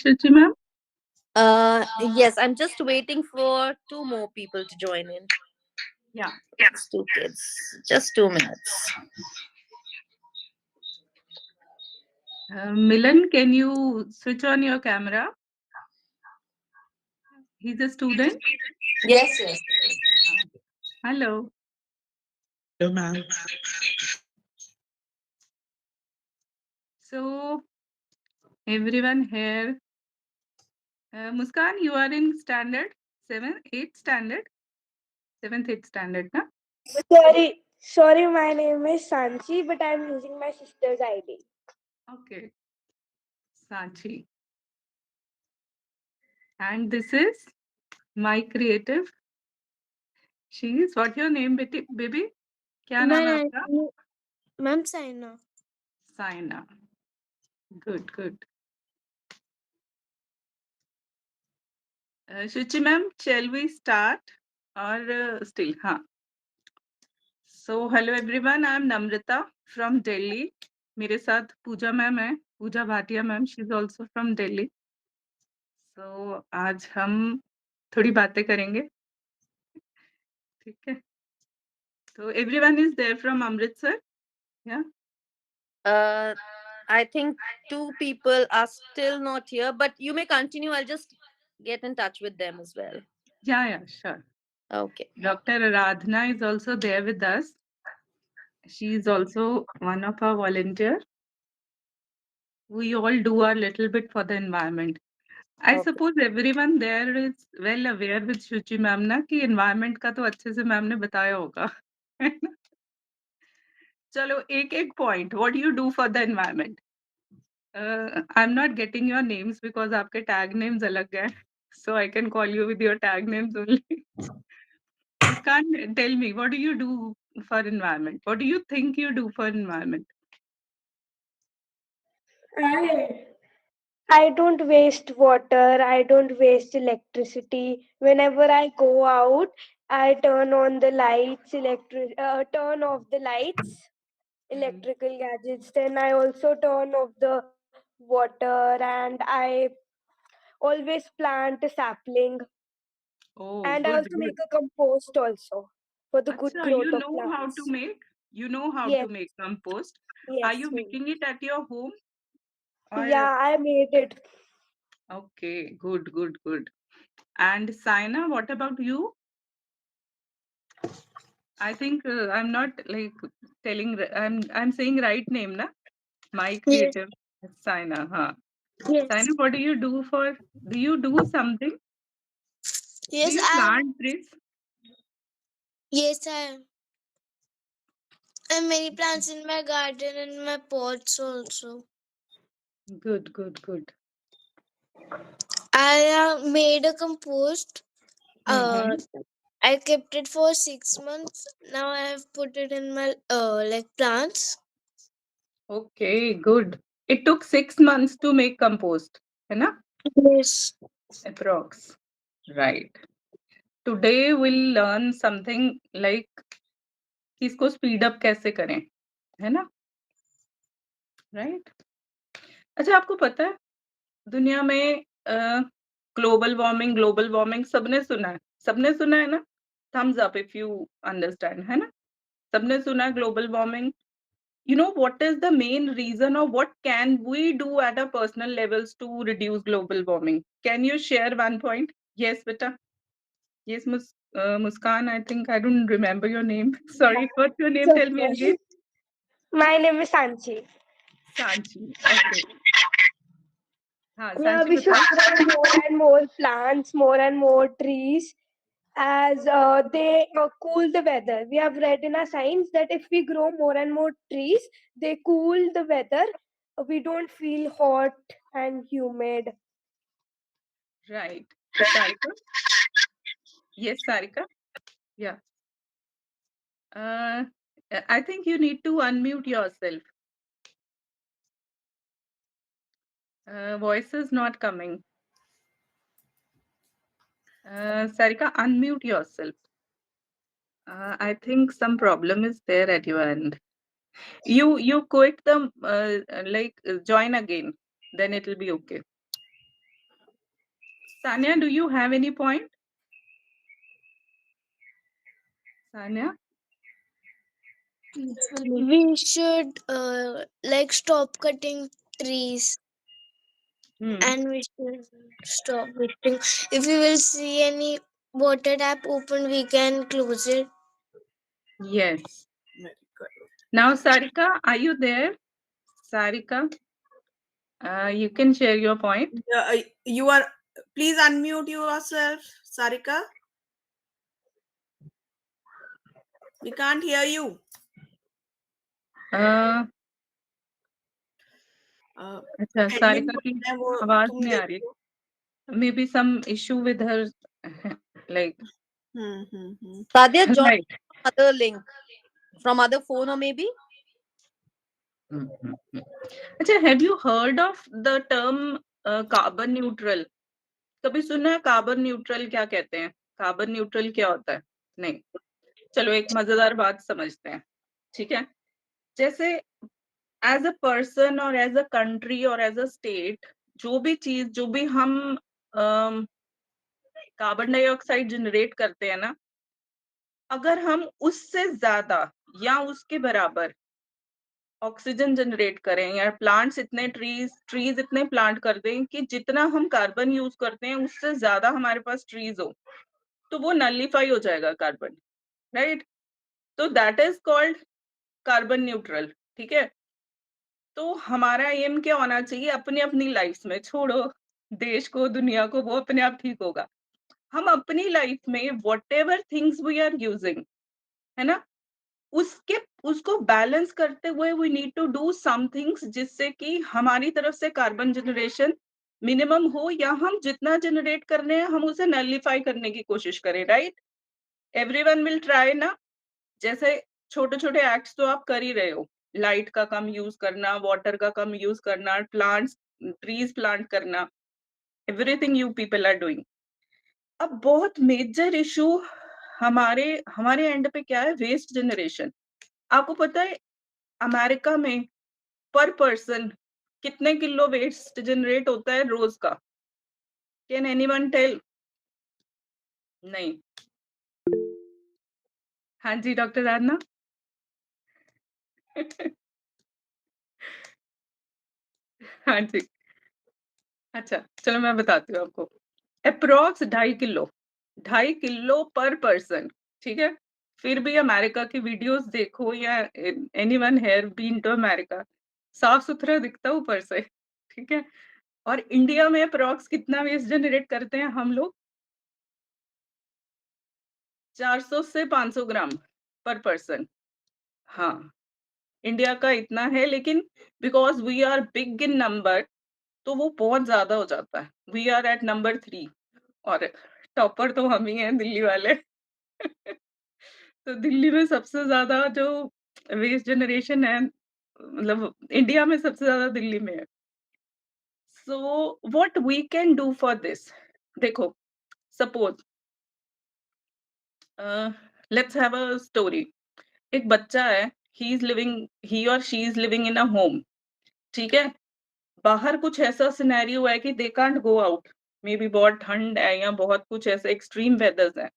Shruti ma'am? Yes, I'm just waiting for two more people to join in. Yeah. It's two kids. Just 2 minutes. Milan, can you switch on your camera? He's a student. Yes, yes. Ah, hello. Hello, ma'am. So, everyone here. Muskan, you are in standard 7, 8 standard, 7th, 8th standard, na? Sorry, my name is Sanchi, but I'm using my sister's ID. Okay. Sanchi. And this is my creative. She is. What your name, baby? क्या नाम है आपका? Ma'am Saina. Saina. Good, good. Shuchi ma'am, shall we start or still? Huh. So, hello everyone. I'm Namrata from Delhi. मेरे साथ Pooja ma'am है, Pooja Bhatia ma'am. She's also from Delhi. So, आज हम थोड़ी बातें करेंगे. ठीक है. So, everyone is there from Amritsar. Yeah. Uh, I think two people are still not here, but you may continue. I'll just get in touch with them as well. Yeah, sure. Okay. Dr. Aradhana is also there with us. She is also one of our volunteer. We all do our little bit for the environment. I Okay. suppose everyone there is well aware with Shuchi ma'am ना कि environment का तो अच्छे से ma'am ने बताया होगा. चलो एक एक point. What do you do for the environment? I'm not getting your names because आपके tag names अलग हैं. So I can call you with your tag names only. Muskan, tell me, what do you do for environment? What do you think you do for environment? I don't waste water. I don't waste electricity. Whenever I go out, I turn on the lights, turn off the lights, electrical gadgets. Then I also turn off the water, and I always plant a sapling. Oh, And I good, also good. make a compost also for the good Acha, you growth of know how to plants. make? You know how to Yes, make compost. Are yes. you making it at your home? Or Yeah, I made it. okay, good, good, good. And Saina, what about you? I think I'm not like telling. I'm saying right name, na? My Yes, creative Saina. Huh. yes. Saina, what do you do for? Do you do something? Do Yes, you plant trees? yes, I have many plants in my garden and my pots also. Good, good, good. I made a compost. Uh, Mm-hmm. I kept it for 6 months. Now I have put it in my like plants. Okay, good. It took 6 months to make compost, है ना? Yes. Approx. Right. Today we'll learn something like कि इसको speed up कैसे करें, है ना? Right? अच्छा आपको पता है दुनिया में ग्लोबल वार्मिंग सबने सुना है ना? Thumbs up if you understand, है ना? सबने सुना है global warming. You know what is the main reason or what can we do at a personal levels to reduce global warming? Can you share one point? Yes, beta. Yes, Muskan. I think I don't remember your name. Sorry, what's your name? Tell me again. My name is Sanchi. Sanchi. Okay. हाँ, Yeah, Sanchi we should बताओ. grow more and more plants, more and more trees, as they cool the weather. We have read in our science that if we grow more and more trees, they cool the weather. We don't feel hot and humid. Right. Sarika. Yes, Sarika. Yeah. Uh, I think you need to unmute yourself. Voice is not coming. Sarika, unmute yourself. I think some problem is there at your end. You quit the like join again, then it will be okay. Sanya, do you have any point? Sanya? We should like stop cutting trees Hmm. and we should stop wasting. If we will see any water tap open, we can close it. Yes. Very good. Now, Sarika, are you there? Sarika, you can share your point. You are. Please unmute yourself, Sarika. We can't hear you. अच्छा, सारिका की है वो आवाज तुम नहीं आ रही. देखो. Maybe some issue with her, like. Sadia, join Right. other link from other phone or maybe. अच्छा, have you heard of the term carbon neutral? कभी सुना है कार्बन न्यूट्रल क्या कहते हैं? कार्बन न्यूट्रल क्या होता है? नहीं. चलो एक मजेदार बात समझते हैं. ठीक है, जैसे एज अ पर्सन और एज अ कंट्री और एज अ स्टेट, जो भी चीज, जो भी हम कार्बन डाइऑक्साइड जनरेट करते हैं ना, अगर हम उससे ज्यादा या उसके बराबर ऑक्सीजन जनरेट करें, या प्लांट्स इतने ट्रीज इतने प्लांट कर दें कि जितना हम कार्बन यूज करते हैं उससे ज्यादा हमारे पास ट्रीज हो, तो वो नलिफाई हो जाएगा कार्बन. राइट? तो that is called carbon neutral. ठीक है, तो हमारा एम क्या होना चाहिए अपनी अपनी लाइफ में, छोड़ो देश को दुनिया को, वो अपने आप ठीक होगा. हम अपनी लाइफ में whatever things we are using, है ना, उसको बैलेंस करते हुए we need to do some things जिससे कि हमारी तरफ से कार्बन जनरेशन मिनिमम हो, या हम जितना जनरेट कर रहे हैं हम उसे नलिफाई करने की कोशिश करें. राइट? एवरीवन विल ट्राई ना. जैसे छोटे छोटे एक्ट्स तो आप कर ही रहे हो, लाइट का कम यूज करना, वाटर का कम यूज करना, प्लांट्स ट्रीज प्लांट करना, everything you people are doing. अब बहुत मेजर इशू हमारे हमारे एंड पे क्या है? Waste generation. आपको पता है अमेरिका में पर पर्सन कितने किलो वेस्ट जनरेट होता है रोज का? Can anyone tell? नहीं. हाँ जी डॉक्टर राधना. हाँ जी. अच्छा, चलो मैं बताती हूँ आपको. अप्रोक्स 2.5 किलो पर पर्सन. ठीक है, फिर भी अमेरिका की वीडियोस देखो, या anyone have been to America, साफ सुथरा दिखता है ऊपर से. ठीक है, और इंडिया में अप्रोक्स कितना वेस्ट जनरेट करते हैं हम लोग? 400 से 500 ग्राम पर पर्सन. हाँ, इंडिया का इतना है, लेकिन because we are big in number तो वो बहुत ज्यादा हो जाता है. वी आर एट नंबर 3 और टॉपर तो हम ही हैं, दिल्ली वाले. तो दिल्ली में सबसे ज्यादा जो वेस्ट जनरेशन है, मतलब इंडिया में सबसे ज्यादा दिल्ली में है. So what we can do for this? देखो, suppose let's have a story. एक बच्चा है, ही और she is living in a home. ठीक है, बाहर कुछ ऐसा सिनेरियो है कि they can't go out, maybe बहुत ठंड है या बहुत कुछ ऐसे एक्सट्रीम वेदर्स है,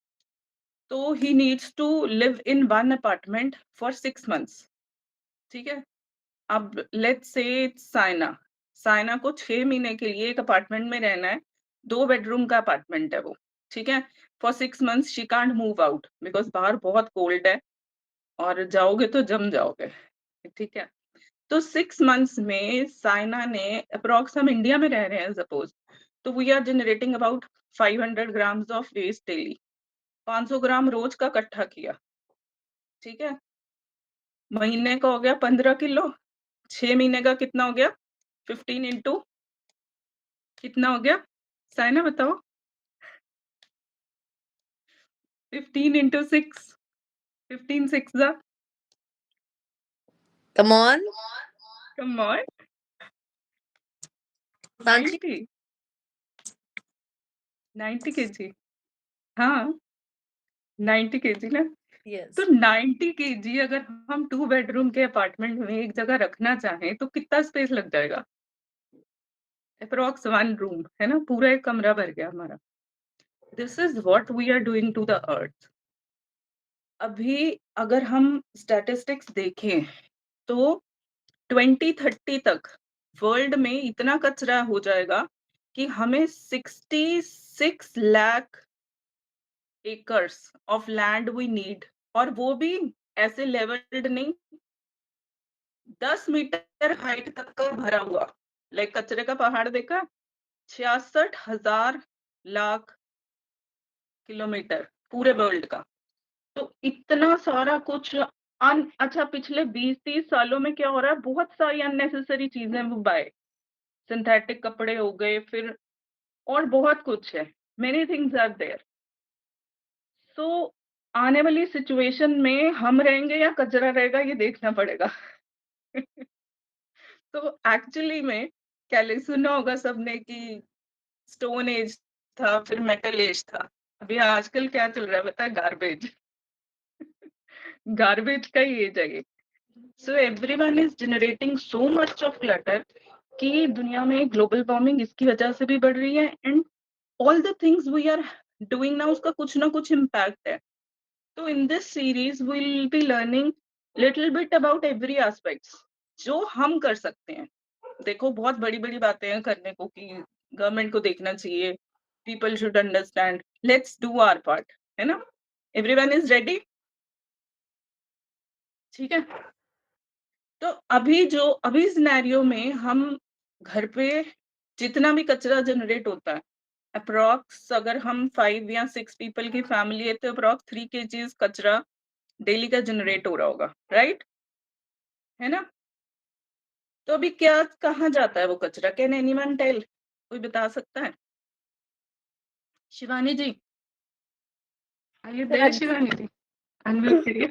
तो he needs to live in one apartment for 6 months. ठीक है, अब लेट्स से साइना साइना को 6 महीने के लिए एक अपार्टमेंट में रहना है. 2 बेडरूम का अपार्टमेंट है वो. ठीक है, for 6 months she can't move out because बाहर बहुत कोल्ड है और जाओगे तो जम जाओगे. ठीक है, तो 6 months में साइना ने अप्रोक्स, हम इंडिया में रह रहे हैं सपोज, तो we are generating about 500 grams of waste daily. 500 gram रोज का इकट्ठा किया. ठीक है, महीने का हो गया 15 किलो. 6 महीने का कितना हो गया? 15 इंटू कितना हो गया? साइना बताओ. 15 इंटू 6, 15 6 जा. Come on. Come on. Sanchi. 90 kg. हाँ, 90 kg ना. Yes. तो 90 kg अगर हम 2 बेडरूम के अपार्टमेंट में एक जगह रखना चाहें तो कितना स्पेस लग जाएगा? अप्रॉक्स 1 रूम, है ना, पूरा एक कमरा भर गया हमारा। This is what we are doing to the earth. अभी अगर हम स्टैटिस्टिक्स देखें तो 2030 तक वर्ल्ड में इतना कचरा हो जाएगा कि हमें 66 lakh acres of land we need, और वो भी ऐसे लेवल्ड नहीं, 10 मीटर हाइट तक का भरा हुआ, लाइक कचरे का पहाड़ देखा, 66,000 लाख किलोमीटर पूरे वर्ल्ड का। तो इतना सारा कुछ अच्छा, पिछले 20-30 सालों में क्या हो रहा है, बहुत सारी अननेसेसरी चीजें वो बाय, सिंथेटिक कपड़े हो गए, फिर और बहुत कुछ है, मेनी थिंग्स आर देयर। सो आने वाली सिचुएशन में हम रहेंगे या कचरा रहेगा, ये देखना पड़ेगा। तो एक्चुअली में क्या सुना होगा सबने कि स्टोन एज था, फिर मेटल एज था, अभी आजकल क्या चल रहा है पता है, गार्बेज। गार्बेज का ही एज है ये। So everyone is generating so much of clutter कि दुनिया में ग्लोबल वार्मिंग इसकी वजह से भी बढ़ रही है, and all the things we are doing now, उसका कुछ ना कुछ इम्पैक्ट है। तो in this series we will be learning little bit about every aspects जो हम कर सकते हैं। देखो बहुत बड़ी बड़ी बातें हैं करने को कि गवर्नमेंट को देखना चाहिए, people should understand, let's do our part, है ना। Everyone is ready? ठीक है। तो अभी सिनेरियो में हम घर पे जितना भी कचरा जनरेट होता है, अप्रॉक्स अगर हम 5 या 6 पीपल की फैमिली है तो अप्रॉक्स 3 kg कचरा डेली का जनरेट हो रहा होगा, राइट, है ना। तो अभी क्या कहाँ जाता है वो कचरा, कैन एनीवन टेल, कोई बता सकता है? शिवानी जी, आइए देर शिवानी जी, अनम्यूट करिए।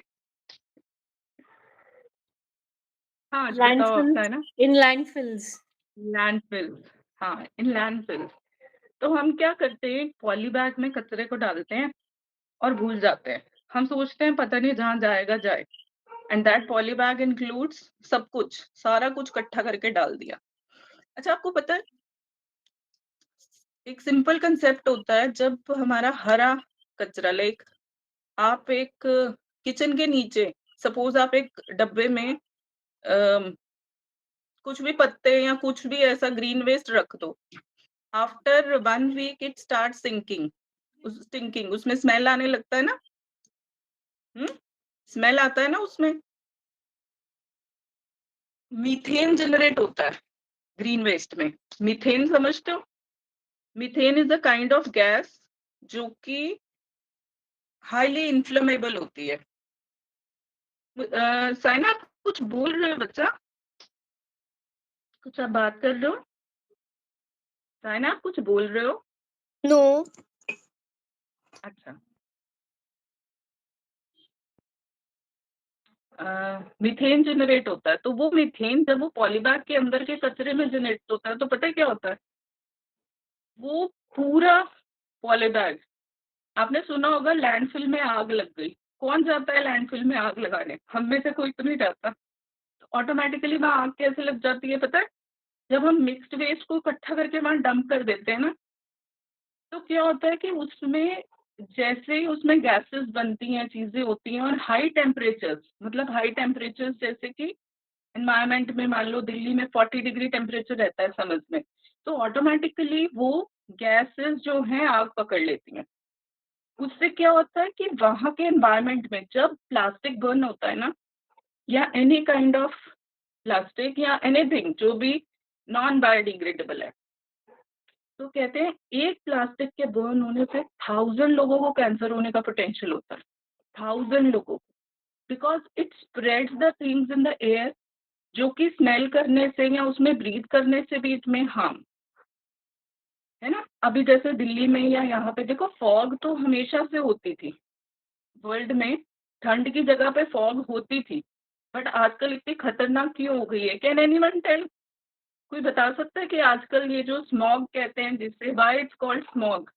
हाँ बताओ आपका, है ना। In landfills. लैंडफिल्स, हाँ इन लैंडफिल्स। तो हम क्या करते हैं, पॉली बैग में कचरे को डालते हैं और भूल जाते हैं, हम सोचते हैं पता नहीं जहाँ जाएगा जाए, and that poly bag includes सब कुछ, सारा कुछ इकट्ठा करके डाल दिया। अच्छा आपको पता है एक सिंपल कंसेप्ट होता है, जब हमारा हरा कचरा, लाइक आप एक किचन के नीचे सपोज आप एक डब्बे में कुछ भी पत्ते या कुछ भी ऐसा ग्रीन वेस्ट रख दो, after 1 week it start stinking, उसमें स्मेल आने लगता है ना, स्मेल आता है ना, उसमें मीथेन जनरेट होता है ग्रीन वेस्ट में। मीथेन समझते हो? Methane is a kind of gas जो कि हाईली इन्फ्लेमेबल होती है। साइना आप कुछ बोल रहे हो बच्चा, कुछ आप बात कर रहे हो? साइना आप कुछ बोल रहे हो? No. अच्छा, मीथेन जनरेट होता है, तो वो मीथेन जब वो पॉलीबैग के अंदर के कचरे में जनरेट होता है तो पता है क्या होता है, वो पूरा पॉलीबैग, आपने सुना होगा लैंडफिल में आग लग गई, कौन जाता है लैंडफिल में आग लगाने, हम में से कोई तो नहीं जाता। ऑटोमेटिकली वहां आग कैसे लग जाती है पता है, जब हम मिक्स्ड वेस्ट को इकट्ठा करके वहां डंप कर देते हैं ना, तो क्या होता है कि उसमें जैसे ही उसमें गैसेस बनती हैं, चीजें होती हैं, और हाई टेम्परेचर्स, मतलब हाई टेम्परेचर्स जैसे कि एनवायरमेंट में मान लो दिल्ली में 40 डिग्री टेम्परेचर रहता है समझ में, तो ऑटोमेटिकली वो गैसेस जो हैं आग पकड़ लेती हैं। उससे क्या होता है कि वहां के एनवायरमेंट में जब प्लास्टिक बर्न होता है ना, या एनी काइंड ऑफ प्लास्टिक या एनीथिंग जो भी नॉन बायोडिग्रेडेबल है, तो कहते हैं एक प्लास्टिक के बर्न होने से 1000 लोगों को कैंसर होने का पोटेंशियल होता है, 1000 लोगों को, because it spreads the things in the air जो कि स्मेल करने से या उसमें ब्रीथ करने से भी इट में हार्म, है ना। अभी जैसे दिल्ली में या यहाँ पे देखो, फॉग तो हमेशा से होती थी वर्ल्ड में, ठंड की जगह पे फॉग होती थी, बट आजकल इतनी खतरनाक क्यों हो गई है, कैन एनीवन टेल, कोई बता सकता है कि आजकल ये जो स्मॉग कहते हैं जिससे, व्हाई इट्स कॉल्ड स्मॉग,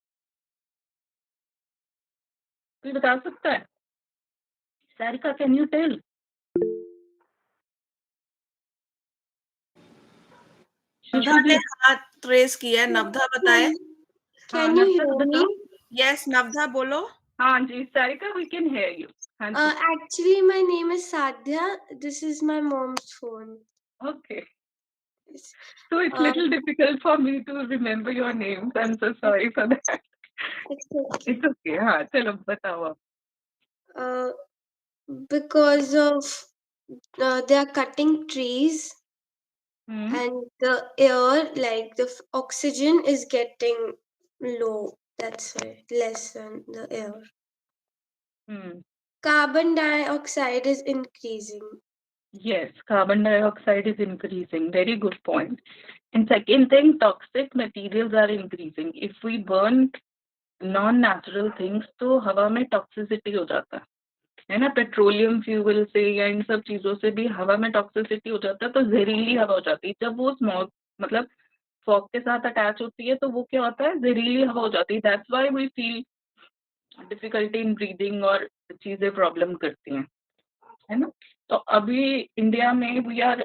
कोई बता सकता है? Sarika can you tell? Navdha ने हाथ रेस किया है, नवधा बताए। हाँ, Can you नवधा hear बताओ। me? यस नवधा बोलो। हाँ जी, Sarika, we can hear you. हाँ जी, Actually, my name is Sadhya. This is my mom's phone. okay. It's, So it's uh, little difficult for me to remember your names. I'm so sorry for that. it's okay. It's okay. हाँ, चलो बताओ आप. Because of they are cutting trees Hmm. and the air, like the oxygen is getting low. That's why less than the air. Hmm. Carbon dioxide is increasing. Yes, carbon dioxide is increasing. Very good point. And second thing, toxic materials are increasing. If we burn non-natural things, तो हवा में toxicity हो जाता है ना. Petroleum fuel से या इन सब चीजों से भी हवा में टॉक्सिसिटी हो जाता है, तो जहरीली हवा हो जाती है. जब वो स्मॉग मतलब फॉग के साथ अटैच होती है तो वो क्या होता है, जहरीली हवा हो जाती है. That's why we feel difficulty in breathing और चीजें प्रॉब्लम करती हैं, है ना. तो अभी इंडिया में we are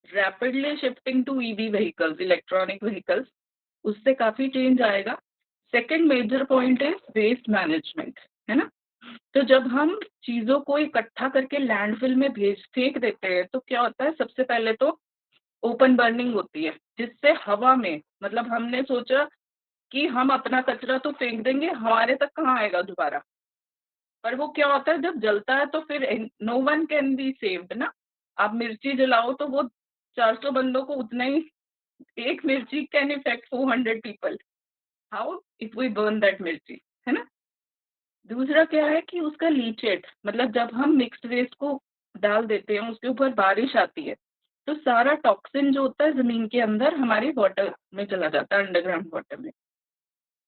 rapidly shifting to EV vehicles, electronic vehicles. उससे काफी चेंज आएगा. सेकेंड मेजर पॉइंट है वेस्ट मैनेजमेंट, है ना. तो जब हम चीजों को इकट्ठा करके लैंडफिल में फेंक देते हैं तो क्या होता है, सबसे पहले तो ओपन बर्निंग होती है, जिससे हवा में मतलब हमने सोचा कि हम अपना कचरा तो फेंक देंगे, हमारे तक कहाँ आएगा दोबारा. पर वो क्या होता है, जब जलता है तो फिर no one can be saved ना. आप मिर्ची जलाओ तो वो 400 बंदों को उतना ही, एक मिर्ची can effect 400 people. How if we burn that मिर्ची, है ना. दूसरा क्या है कि उसका लीचेट, मतलब जब हम मिक्स्ड वेस्ट को डाल देते हैं, उसके ऊपर बारिश आती है, तो सारा टॉक्सिन जो होता है जमीन के अंदर हमारी वाटर में चला जाता है, अंडरग्राउंड वाटर में.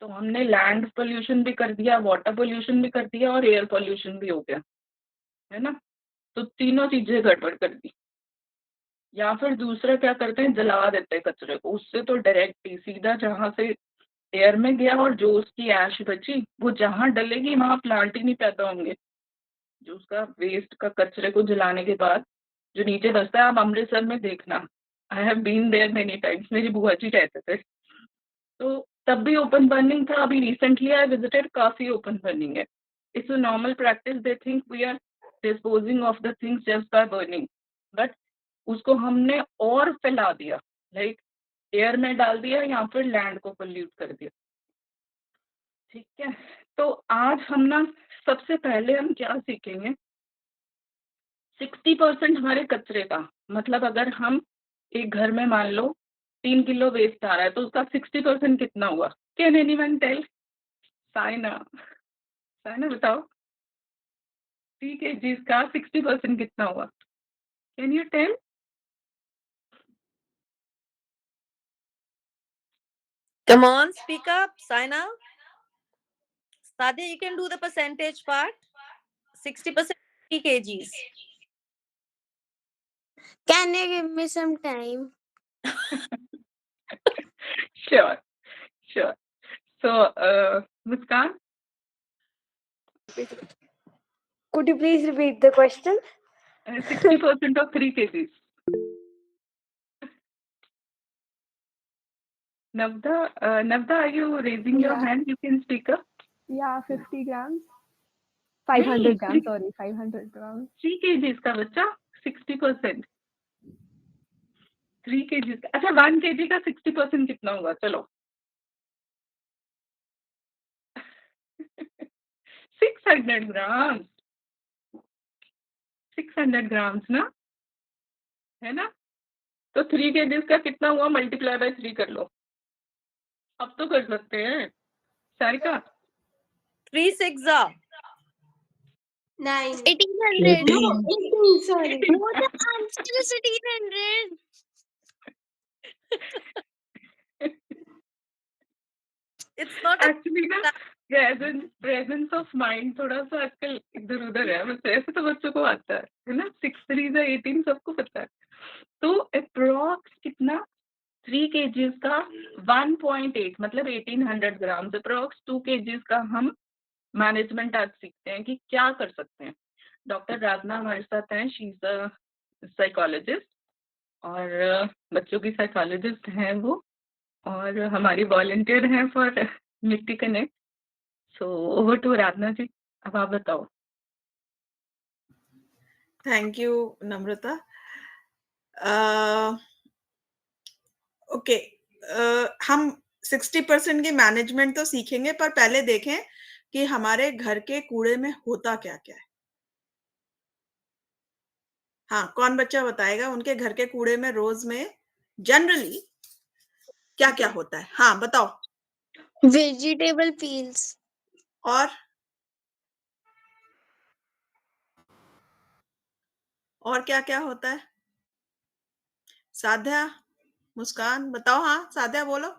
तो हमने लैंड पोल्यूशन भी कर दिया, वाटर पोल्यूशन भी कर दिया और एयर पोल्यूशन भी हो गया, है ना. तो तीनों चीजें गड़बड़ कर दी. या फिर दूसरा क्या करते हैं, जला देते हैं कचरे को. उससे तो डायरेक्ट ही सीधा जहां से एयर में गया और जो उसकी ऐश बची वो जहां डलेगी वहां प्लांट ही नहीं पैदा होंगे. जो उसका वेस्ट का कचरे को जलाने के बाद जो नीचे बचता है, आप अमृतसर में देखना, I have been there many times, मेरी बुआ जी रहते थे. तो तब भी ओपन बर्निंग था. अभी रिसेंटली आई विजिटेड, काफी ओपन बर्निंग है. It's a normal practice. They think we are disposing of the things just by burning, but उसको हमने और फैला दिया, लाइक एयर में डाल दिया या फिर लैंड को पोल्यूट कर दिया. ठीक है. तो आज हम ना सबसे पहले हम क्या सीखेंगे, 60% हमारे कचरे का, मतलब अगर हम एक घर में मान लो 3 किलो वेस्ट आ रहा है तो उसका 60% कितना हुआ. Can anyone tell? Saina, Saina बताओ. 3 kg का 60% कितना हुआ? Can you tell? Come on, speak up, Saina. Sadia, you can do the percentage part. 60% 3 kgs. Can you give me some time? Sure, sure. So, Muskan, Could you please repeat the question? 60% of 3 kgs. Navda, are you raising your Yeah. hand? You can speak up. Yeah, 50 grams. 500 grams, नहीं, sorry, 500 grams. 3 kgs का बच्चा 60%. 3 kgs का, अच्छा 1 kg का 60% कितना होगा? चलो 600 ग्राम. 600 grams ना, है ना. तो 3 kgs का कितना हुआ, मल्टीप्लाई बाय 3 कर लो. अब तो कर सकते हैं. Sarika 3 6 are. 9. 1800. No, 18, sorry. No, the answer is 1800. It's not a actually ना प्रेजेंस ऑफ माइंड थोड़ा सा आजकल इधर उधर है. बस ऐसे तो बच्चों को आता है ना. 6 3 18 सबको पता है. तो अप्रोक्स कितना, 3 kgs का 1.8 मतलब 1800 ग्राम, अप्रोक्स 2 kgs का हम मैनेजमेंट आज सीखते हैं कि क्या कर सकते हैं. डॉक्टर राधना हमारे साथ हैं, शी इज अ साइकोलॉजिस्ट, और बच्चों की साइकोलॉजिस्ट हैं वो, और हमारी वॉलंटियर हैं फॉर मिट्टी कनेक्ट। सो ओवर टू आराधना जी, अब आप बताओ। Thank you Namrata. ओके, हम 60% की मैनेजमेंट तो सीखेंगे, पर पहले देखें कि हमारे घर के कूड़े में होता क्या क्या है। हाँ, कौन बच्चा बताएगा उनके घर के कूड़े में रोज में जनरली क्या क्या होता है? हाँ बताओ। Vegetable peels. और क्या क्या होता है? साध्या, मुस्कान बताओ। हाँ साध्या बोलो।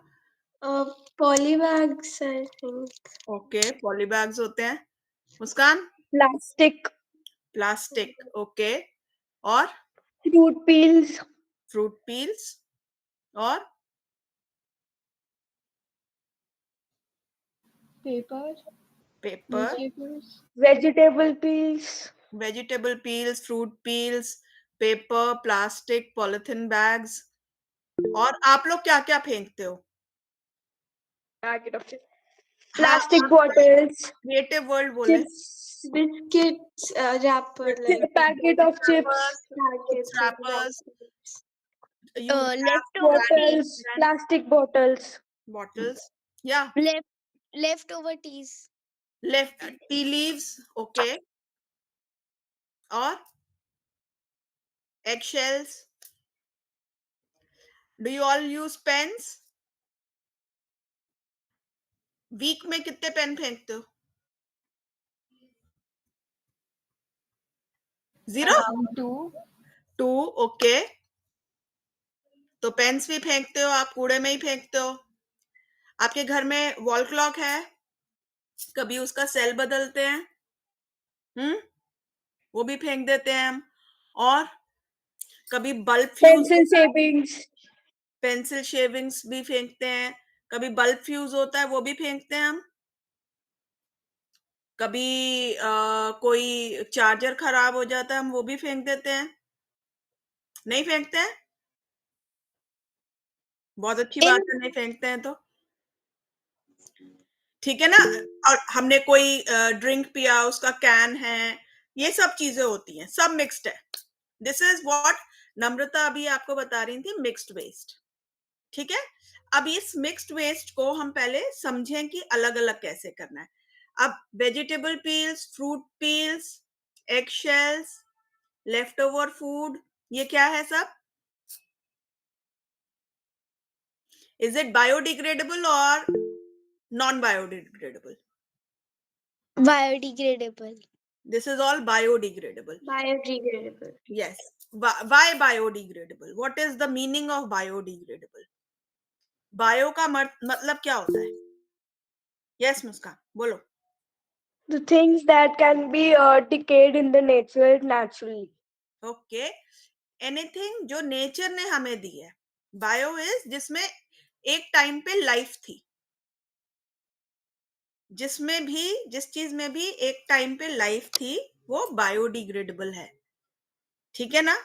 Polybags, I think. Okay, polybags होते हैं। मुस्कान? प्लास्टिक। ओके, और fruit peels, फ्रूट पील्स, और Paper. Paper, Newspapers. vegetable peels, vegetable peels, fruit peels, paper, plastic, polythene bags. और आप लोग क्या क्या फेंकते हो? packet of chips, plastic bottles, creative world बोले। chips, Biscuits, wrapper, like packet of chips, packets of wrappers, wrappers. you wrap bottles, plastic bottles, bottles, yeah, Leftover teas. left tea leaves, okay, और eggshells. Do you all use pens? Week में कितने pen फेंकते हो? 0? Around 2. 2, okay. तो pens भी फेंकते हो आप, कूड़े में ही फेंकते हो। आपके घर में वॉल क्लॉक है, कभी उसका सेल बदलते हैं, वो भी फेंक देते हैं हम। और कभी बल्ब फ्यूज, पेंसिल शेविंग्स भी फेंकते हैं। कभी बल्ब फ्यूज होता है, वो भी फेंकते हैं हम। कभी कोई चार्जर खराब हो जाता है, हम वो भी फेंक देते हैं। नहीं फेंकते हैं? बहुत अच्छी बात है, नहीं फेंकते हैं तो ठीक है ना। और हमने कोई ड्रिंक पिया, उसका कैन है, ये सब चीजें होती हैं, सब मिक्स्ड है। दिस इज व्हाट नम्रता अभी आपको बता रही थी, मिक्स्ड वेस्ट। ठीक है, अब इस मिक्स्ड वेस्ट को हम पहले समझें कि अलग अलग कैसे करना है। अब vegetable peels, fruit peels, egg shells, left over food, ये क्या है सब? इज इट बायोडिग्रेडेबल और non biodegradable? Biodegradable. This is all biodegradable. Biodegradable. Yes. Why biodegradable? What is the meaning of biodegradable? Bio का मतलब क्या होता है? Yes, मुस्कान बोलो। the things that can be decayed in the nature naturally. Okay, anything जो nature ने हमें दी है। बायो इज जिसमें एक टाइम पे लाइफ थी, जिसमें भी, जिस चीज में भी एक टाइम पे लाइफ थी, वो बायोडिग्रेडेबल है। ठीक है ना।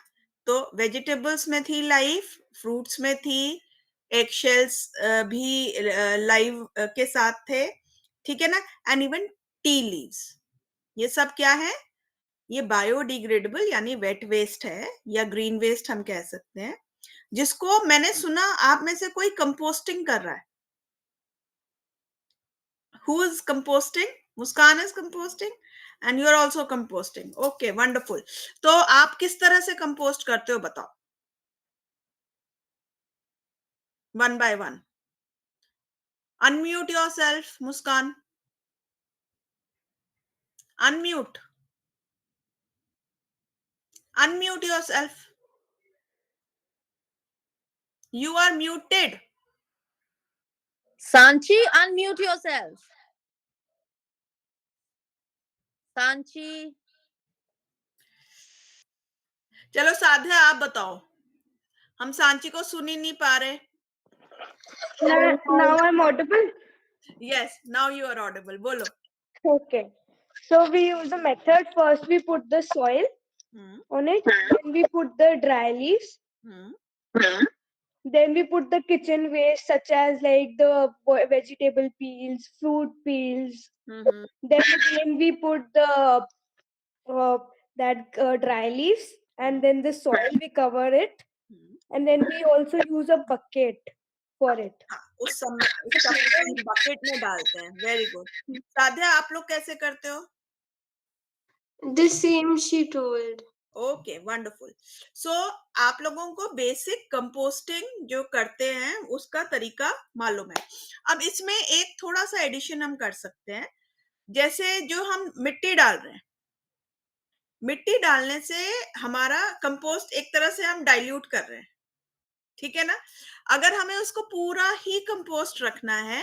तो वेजिटेबल्स में थी लाइफ, फ्रूट्स में थी, एगशेल्स भी लाइव के साथ थे। ठीक है ना। एंड इवन टी लीव्स, ये सब क्या है? ये बायोडिग्रेडेबल यानी वेट वेस्ट है, या ग्रीन वेस्ट हम कह सकते हैं, जिसको मैंने सुना आप में से कोई कंपोस्टिंग कर रहा है। Who is composting? Muskan is composting and you are also composting. Okay, wonderful. तो आप किस तरह से कंपोस्ट करते हो बताओ, one by one. Unmute yourself Muskan, unmute, unmute yourself, you are muted. Sanchi, unmute yourself. Sanchi. चलो साध्या आप बताओ, हम सांची को सुन ही नहीं पा रहे। Now I'm audible. Yes, now you are audible. बोलो। Okay. So we use the method. First we put the soil on it. Then we put the dry leaves. Then we put the kitchen waste such as like the vegetable peels, fruit peels. Mhm. Then again we put the dry leaves, and then the soil we cover it, and then we also use a bucket for it. हाँ, उस सब को हम bucket में डालते हैं. Very good. साध्या, आप लोग कैसे करते हो? The same she told. Okay, wonderful. So आप लोगों को बेसिक कंपोस्टिंग जो करते हैं उसका तरीका मालूम है. अब इसमें एक थोड़ा सा एडिशन हम कर सकते हैं. जैसे जो हम मिट्टी डाल रहे हैं, मिट्टी डालने से हमारा कंपोस्ट एक तरह से हम डाइल्यूट कर रहे हैं. ठीक है ना? अगर हमें उसको पूरा ही कंपोस्ट रखना है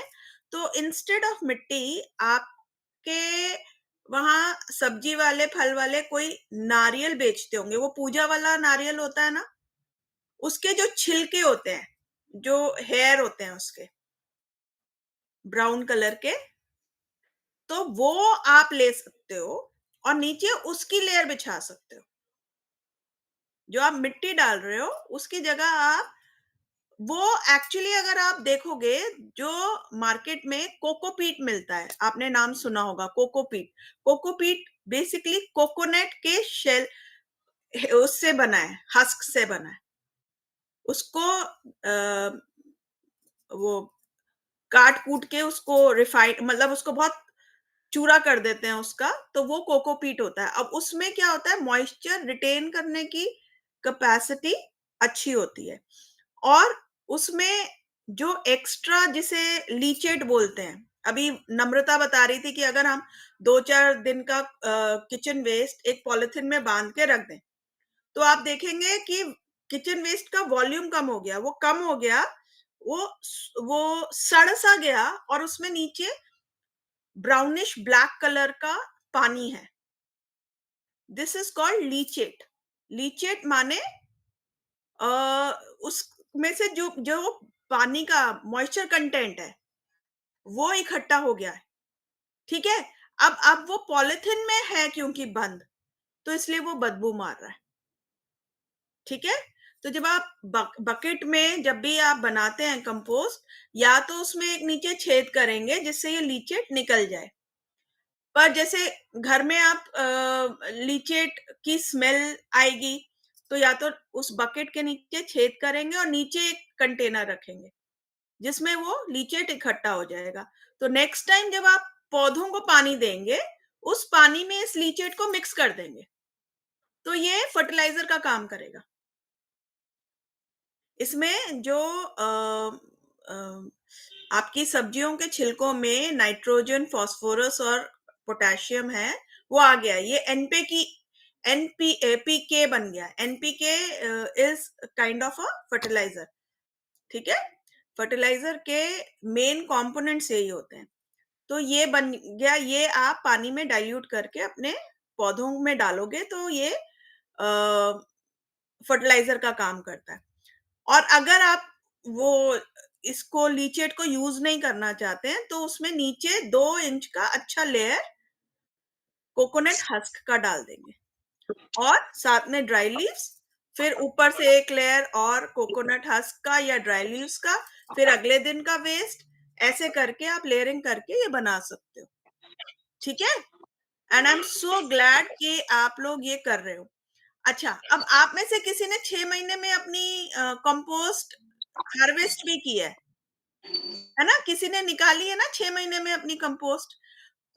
तो इंस्टेड ऑफ मिट्टी आपके वहां सब्जी वाले, फल वाले कोई नारियल बेचते होंगे. वो पूजा वाला नारियल होता है ना, उसके जो छिलके होते हैं, जो हेयर होते हैं उसके ब्राउन कलर के, तो वो आप ले सकते हो और नीचे उसकी लेयर बिछा सकते हो. जो आप मिट्टी डाल रहे हो उसकी जगह आप वो एक्चुअली अगर आप देखोगे जो मार्केट में कोकोपीट मिलता है, आपने नाम सुना होगा कोकोपीट. कोकोपीट बेसिकली कोकोनट के शेल उससे बना है, हस्क से बना है. उसको वो काट कूट के उसको रिफाइंड, मतलब उसको बहुत चूरा कर देते हैं उसका, तो वो कोकोपीट होता है. अब उसमें क्या होता है, मॉइस्चर रिटेन करने की कैपेसिटी अच्छी होती है. और उसमें जो एक्स्ट्रा, जिसे लीचेट बोलते हैं, अभी नम्रता बता रही थी कि अगर हम 2-4 दिन का किचन वेस्ट एक पॉलिथिन में बांध के रख दें तो आप देखेंगे कि किचन वेस्ट का वॉल्यूम कम हो गया, वो कम हो गया, वो सड़ सा गया और उसमें नीचे ब्राउनिश ब्लैक कलर का पानी है. This is called leachate. Leachate माने उसमें से जो जो पानी का मॉइस्चर कंटेंट है वो इकट्ठा हो गया है. ठीक है? अब वो पॉलिथिन में है क्योंकि बंद, तो इसलिए वो बदबू मार रहा है. ठीक है? तो जब आप बकेट में जब भी आप बनाते हैं कंपोस्ट, या तो उसमें एक नीचे छेद करेंगे जिससे ये लीचेट निकल जाए. पर जैसे घर में आप लीचेट की स्मेल आएगी, तो या तो उस बकेट के नीचे छेद करेंगे और नीचे एक कंटेनर रखेंगे जिसमें वो लीचेट इकट्ठा हो जाएगा. तो नेक्स्ट टाइम जब आप पौधों को पानी देंगे, उस पानी में इस लीचेट को मिक्स कर देंगे, तो ये फर्टिलाइजर का काम करेगा. इसमें जो आपकी सब्जियों के छिलकों में नाइट्रोजन, फास्फोरस और पोटेशियम है, वो आ गया. ये एनपीके बन गया. NPK is kind of a fertiliser. ठीक है? फर्टिलाइजर के मेन कंपोनेंट्स यही होते हैं. तो ये बन गया. ये आप पानी में डाइल्यूट करके अपने पौधों में डालोगे तो ये फर्टिलाइजर का काम करता है. और अगर आप वो इसको लीचेट को यूज नहीं करना चाहते हैं तो उसमें नीचे 2 इंच का अच्छा लेयर कोकोनट हस्क का डाल देंगे और साथ में ड्राई लीव्स, फिर ऊपर से एक लेयर और कोकोनट हस्क का या ड्राई लीव्स का, फिर अगले दिन का वेस्ट. ऐसे करके आप लेयरिंग करके ये बना सकते हो. ठीक है? And I am so glad कि आप लोग ये कर रहे हो. अच्छा, अब आप में से किसी ने 6 महीने में अपनी कंपोस्ट हार्वेस्ट भी की है ना? किसी ने निकाली है ना 6 महीने में अपनी कंपोस्ट?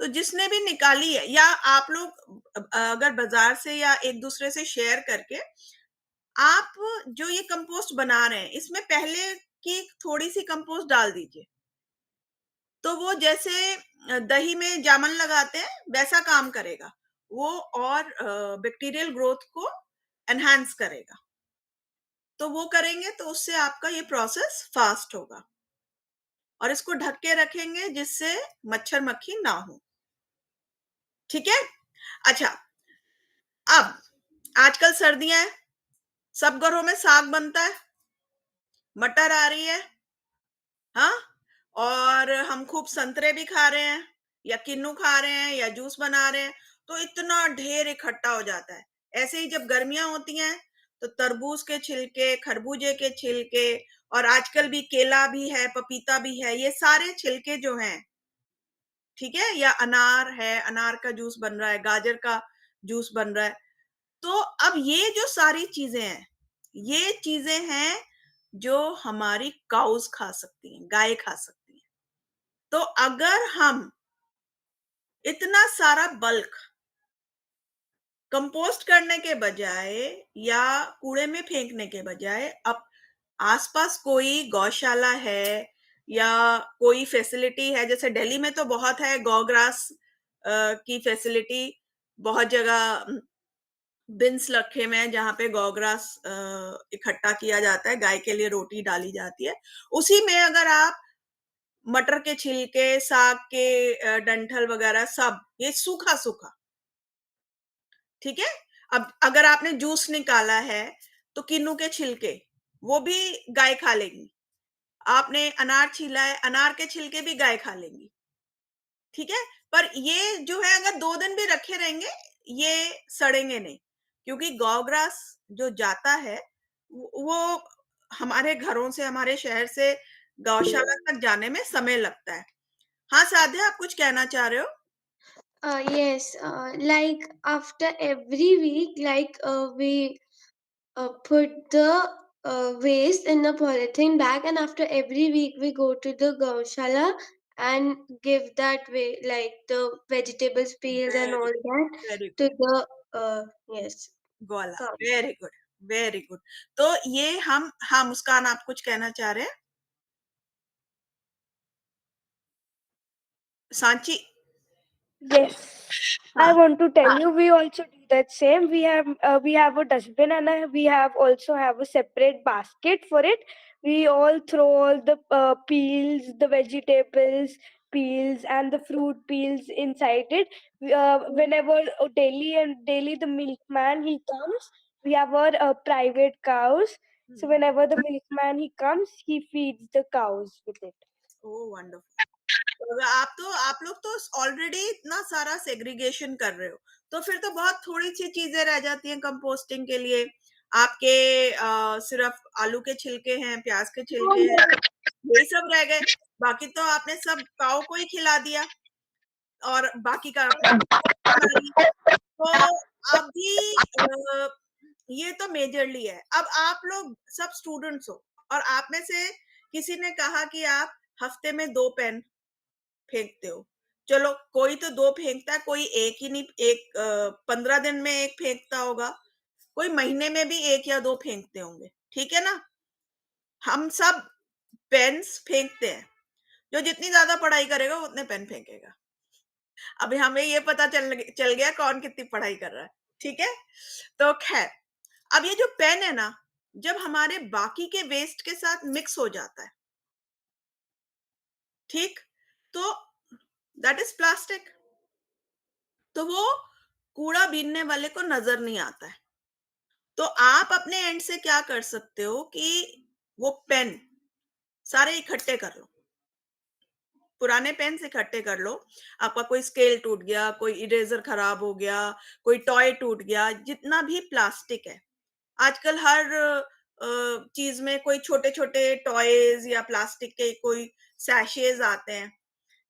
तो जिसने भी निकाली है, या आप लोग अगर बाजार से या एक दूसरे से शेयर करके आप जो ये कंपोस्ट बना रहे हैं, इसमें पहले की थोड़ी सी कंपोस्ट डाल दीजिए, तो वो जैसे दही में जामन लगाते हैं वैसा काम करेगा वो, और बैक्टीरियल ग्रोथ को एनहांस करेगा. तो वो करेंगे तो उससे आपका ये प्रोसेस फास्ट होगा. और इसको ढक के रखेंगे जिससे मच्छर मक्खी ना हो. ठीक है? अच्छा, अब आजकल सर्दियां हैं, सब घरों में साग बनता है, मटर आ रही है, हाँ, और हम खूब संतरे भी खा रहे हैं या किन्नू खा रहे हैं या जूस बना रहे हैं, तो इतना ढेर इकट्ठा हो जाता है. ऐसे ही जब गर्मियां होती हैं तो तरबूज के छिलके, खरबूजे के छिलके, और आजकल भी केला भी है, पपीता भी है, ये सारे छिलके जो हैं, ठीक है, या अनार है, अनार का जूस बन रहा है, गाजर का जूस बन रहा है। तो अब ये जो सारी चीजें हैं, ये चीजें हैं जो हमारी काउस खा सकती हैं, गाय खा सकती हैं। तो अगर हम इतना सारा बल्क कंपोस्ट करने के बजाय या कूड़े में फेंकने के बजाय, अब आसपास कोई गौशाला है या कोई फैसिलिटी है, जैसे दिल्ली में तो बहुत है गौग्रास की फैसिलिटी, बहुत जगह बिन्स रखे हुए हैं जहाँ पे गौग्रास इकट्ठा किया जाता है, गाय के लिए रोटी डाली जाती है। उसी में अगर आप मटर के छिलके, साग के डंठल वगैरह सब, ये सूखा सूखा, ठीक है। अब अगर आपने जूस निकाला है तो किन्नू के छिलके वो भी गाय खा लेंगी। आपने अनार छीला है, अनार के छिलके भी गाय खा लेंगी, ठीक है। पर ये जो है अगर 2 दिन भी रखे रहेंगे ये सड़ेंगे नहीं, क्योंकि गौग्रास जो जाता है वो हमारे घरों से, हमारे शहर से गौशाला तक जाने में समय लगता है। हाँ साध्या, आप कुछ कहना चाह रहे हो? Yes, like after every week, like we put the waste in a polythene bag, and after every week we go to the gaushala and give that way, like the vegetables peels and all that very to good, the yes, गोला, cow. Very good, very good. तो ये हम, हाँ मुस्कान, आप कुछ कहना चाह रहे हैं? सांची, Yes, I हाँ, want to tell you, we also do that same. We have a dustbin, and we also have a separate basket for it. We all throw all the peels, the vegetables peels, and the fruit peels inside it. Whenever daily the milkman he comes, we have our private cows. So whenever the milkman he comes, he feeds the cows with it. Oh wonderful. आप लोग तो already इतना सारा segregation कर रहे हो, तो फिर तो बहुत थोड़ी सी चीजें रह जाती हैं कंपोस्टिंग के लिए। आपके सिर्फ आलू के छिलके हैं, प्याज के छिलके हैं, यही सब रह गए। बाकी तो आपने सब काऊ को ही खिला दिया और बाकी का अपना बना ली। तो अभी ये तो मेजरली है। अब आप लोग सब स्टूडेंट्स हो और आप में से किसी ने कहा कि आप हफ्ते में 2 पेन फेंकते हो। चलो कोई तो 2 फेंकता है, कोई एक ही नहीं, 15 दिन में 1 फेंकता होगा, कोई महीने में भी 1 या 2 फेंकते होंगे, ठीक है ना। हम सब पेन्स फेंकते हैं, जो जितनी ज्यादा पढ़ाई करेगा उतने पेन फेंकेगा। अभी हमें ये पता चल गया कौन कितनी पढ़ाई कर रहा है, ठीक है। तो खैर, अब ये जो पेन है ना, जब हमारे बाकी के वेस्ट के साथ मिक्स हो जाता है, ठीक, तो दैट इज प्लास्टिक। तो वो कूड़ा बीनने वाले को नजर नहीं आता है। तो आप अपने एंड से क्या कर सकते हो कि वो पेन सारे इकट्ठे कर लो, पुराने पेन इकट्ठे कर लो। आपका कोई स्केल टूट गया, कोई इरेजर खराब हो गया, कोई टॉय टूट गया, जितना भी प्लास्टिक है, आजकल हर चीज में कोई छोटे छोटे टॉयज या प्लास्टिक के कोई सैशेज आते हैं।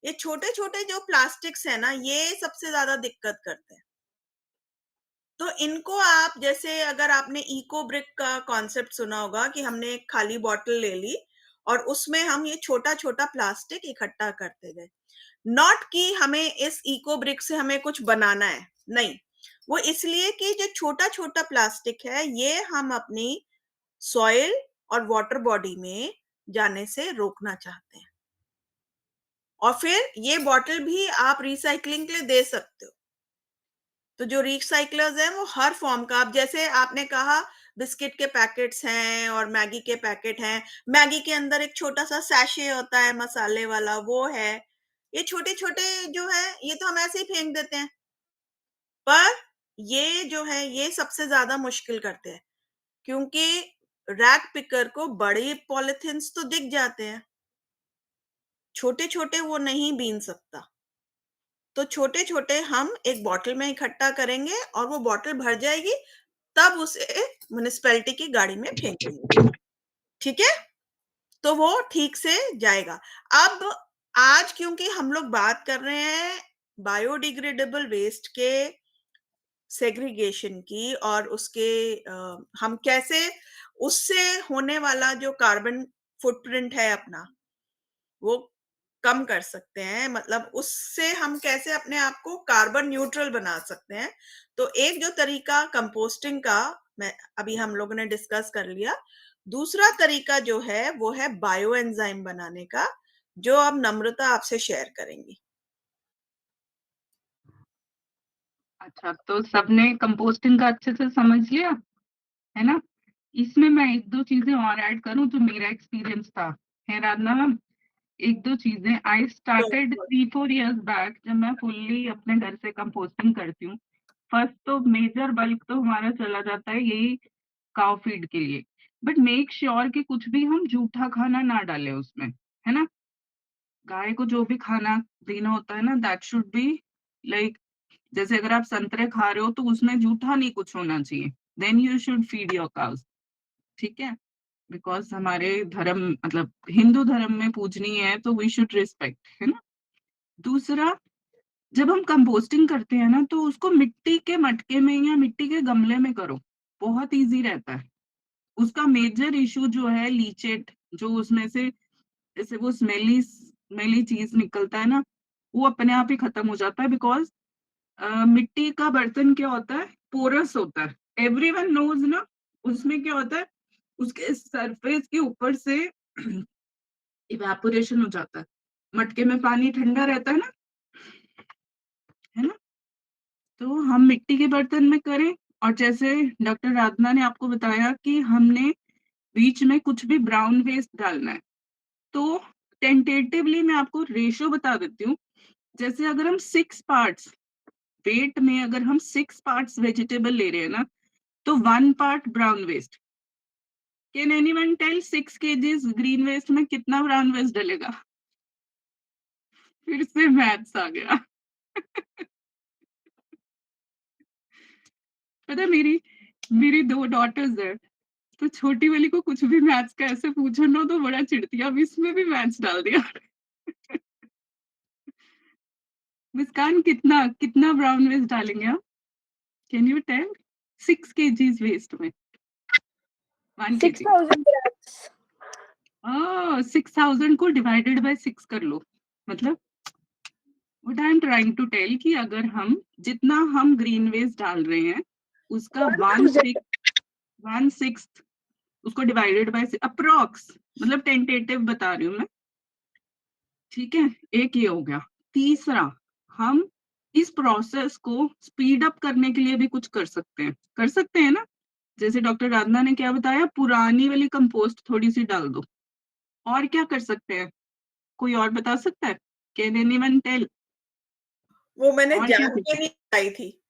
ये छोटे छोटे जो प्लास्टिक्स है ना, ये सबसे ज्यादा दिक्कत करते हैं। तो इनको आप, जैसे अगर आपने इको ब्रिक का कॉन्सेप्ट सुना होगा कि हमने एक खाली बॉटल ले ली और उसमें हम ये छोटा छोटा प्लास्टिक इकट्ठा करते गए। नॉट कि हमें इस इको ब्रिक से हमें कुछ बनाना है, नहीं, वो इसलिए कि जो छोटा छोटा प्लास्टिक है ये हम अपनी सॉइल और वाटर बॉडी में जाने से रोकना चाहते हैं। और फिर ये बॉटल भी आप रिसाइकलिंग के लिए दे सकते हो। तो जो रिसाइकलर्स हैं वो हर फॉर्म का, आप जैसे आपने कहा बिस्किट के पैकेट्स हैं और मैगी के पैकेट हैं, मैगी के अंदर एक छोटा सा सैशे होता है मसाले वाला, वो है। ये छोटे छोटे जो है ये तो हम ऐसे ही फेंक देते हैं, पर ये जो है ये सबसे ज्यादा मुश्किल करते हैं, क्योंकि रैक पिकर को बड़े पॉलिथिन्स तो दिख जाते हैं, छोटे छोटे वो नहीं बीन सकता। तो छोटे छोटे हम एक बॉटल में इकट्ठा करेंगे और वो बॉटल भर जाएगी, तब उसे म्युनिसिपैलिटी की गाड़ी में फेंकेंगे, ठीक है, तो वो ठीक से जाएगा। अब आज क्योंकि हम लोग बात कर रहे हैं बायोडिग्रेडेबल वेस्ट के सेग्रीगेशन की और उसके हम कैसे उससे होने वाला जो कार्बन फुटप्रिंट है अपना वो कम कर सकते हैं, मतलब उससे हम कैसे अपने आप को कार्बन न्यूट्रल बना सकते हैं। तो एक जो तरीका कंपोस्टिंग का मैं अभी हम लोगों ने डिस्कस कर लिया, दूसरा तरीका जो है वो है बायो एंजाइम बनाने का, जो अब नम्रता आपसे शेयर करेंगी। अच्छा, तो सबने कंपोस्टिंग का अच्छे से समझ लिया है ना? इसमें मैं 1-2 चीजें और ऐड करूं जो मेरा एक्सपीरियंस था, है राधना मैम? 1-2 चीजें आई स्टार्टेड 3-4 इयर्स बैक, जब मैं फुल्ली अपने घर से कंपोस्टिंग करती हूँ। फर्स्ट तो मेजर बल्क तो हमारा चला जाता है यही काउ फीड के लिए, बट मेक श्योर कि कुछ भी हम जूठा खाना ना डालें उसमें, है ना? गाय को जो भी खाना देना होता है ना, दैट शुड बी लाइक, जैसे अगर आप संतरे खा रहे हो तो उसमें जूठा नहीं कुछ होना चाहिए, then you should feed your cows, ठीक है? बिकॉज हमारे धर्म मतलब हिंदू धर्म में पूजनीय है तो वी शुड रिस्पेक्ट, है ना? दूसरा, जब हम कंपोस्टिंग करते हैं ना तो उसको मिट्टी के मटके में या मिट्टी के गमले में करो, बहुत इजी रहता है। उसका मेजर इशू जो है लीचेट, जो उसमें से जैसे वो स्मेली स्मेली चीज निकलता है ना, वो अपने आप ही खत्म हो जाता है। बिकॉज मिट्टी का बर्तन क्या होता है, पोरस होता है, एवरीवन नोज ना। उसमें क्या होता है, उसके सरफेस के ऊपर से इवेपोरेशन हो जाता है, मटके में पानी ठंडा रहता है ना? तो हम मिट्टी के बर्तन में करें। और जैसे डॉक्टर राधना ने आपको बताया कि हमने बीच में कुछ भी ब्राउन वेस्ट डालना है, तो टेंटेटिवली मैं आपको रेशो बता देती हूँ। जैसे अगर हम 6 पार्ट्स वेट में, अगर हम 6 पार्ट्स वेजिटेबल ले रहे हैं ना, तो 1 part brown waste. Can anyone tell 6 KGs green waste में कितना ब्राउन वेस्ट डलेगा? फिर से मैथ्स आ गया। पता है, मेरी मेरी 2 डॉटर्स है, तो छोटी वाली को कुछ भी मैथ्स का ऐसे पूछो ना तो बड़ा चिढ़ती है। अब इसमें भी मैथ्स डाल दिया। मुस्कान, कितना कितना ब्राउन वेस्ट डालेंगे आप? Can you tell? 6 KGs waste में 1 केजी। 6000 grams. 6000 को डिवाइडेड बाय 6 कर लो। मतलब what I am trying to tell कि अगर हम जितना हम ग्रीन वेस्ट डाल रहे हैं उसका 1/6 उसको डिवाइडेड बाय अप्रॉक्स, मतलब टेंटेटिव बता रही हूँ मैं, ठीक है? एक ये हो गया। तीसरा, हम इस प्रोसेस को स्पीड अप करने के लिए भी कुछ कर सकते हैं ना? जैसे डॉक्टर राधना ने क्या बताया, पुरानी वाली कंपोस्ट थोड़ी सी डाल दो। और क्या कर सकते हैं? कोई और बता सकता है? Can anyone tell? वो मैंने और क्या जान कर के सकते? नहीं बताई थी,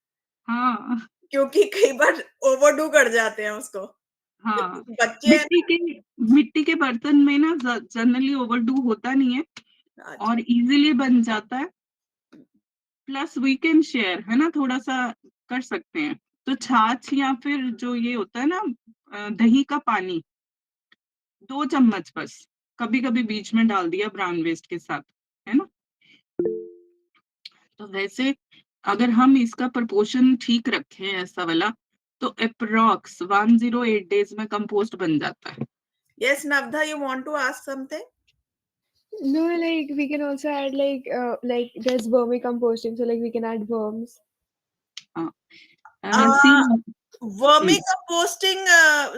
हाँ क्योंकि कई बार ओवरडू कर जाते हैं उसको। हाँ, बच्चे हैं मिट्टी के बर्तन में ना जनरली ओवरडू होता नहीं है ना। अच्छा, और इजीली बन जाता है। प्लस वी कैन शेयर, है ना? थोड़ा सा कर सकते हैं। तो छाछ या फिर जो ये होता है ना, दही का पानी 2 चम्मच बस, कभी कभी बीच में डाल दिया ब्राउन वेस्ट के साथ, है ना? तो वैसे अगर हम इसका प्रपोर्शन ठीक रखें ऐसा वाला, तो अप्रोक्स 108 डेज में कंपोस्ट बन जाता है। yes, Navdha, you want to ask something? No, like we can also add like there's vermicomposting, so like we can add worms. See vermicomposting,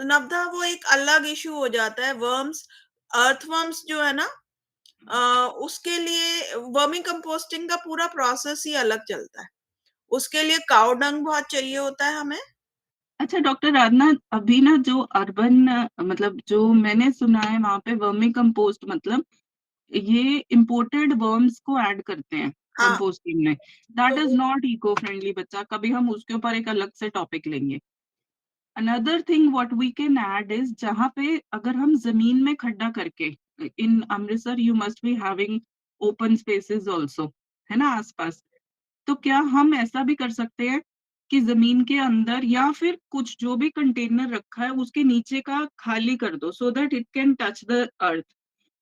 Navdha, वो एक अलग इशू हो जाता है। वर्म्स, अर्थवर्म्स जो है ना, उसके लिए वर्मी कंपोस्टिंग का पूरा प्रोसेस ही अलग चलता है। उसके लिए काउ डंग बहुत चाहिए होता है हमें। अच्छा डॉक्टर राधना, अभी ना जो अर्बन मतलब जो मैंने सुना है वहां पे वर्मी कंपोस्ट मतलब ये इम्पोर्टेड वर्म्स को ऐड करते हैं हाँ, कंपोस्टिंग में। That is not eco friendly बच्चा, कभी हम उसके ऊपर एक अलग से टॉपिक लेंगे। Another thing what we can add is, जहाँ पे अगर हम जमीन में खड्डा करके, in Amritsar you must be having open spaces also, है ना, आसपास, तो क्या हम ऐसा भी कर सकते हैं कि जमीन के अंदर या फिर कुछ जो भी कंटेनर रखा है उसके नीचे का खाली कर दो, so that it can touch the earth.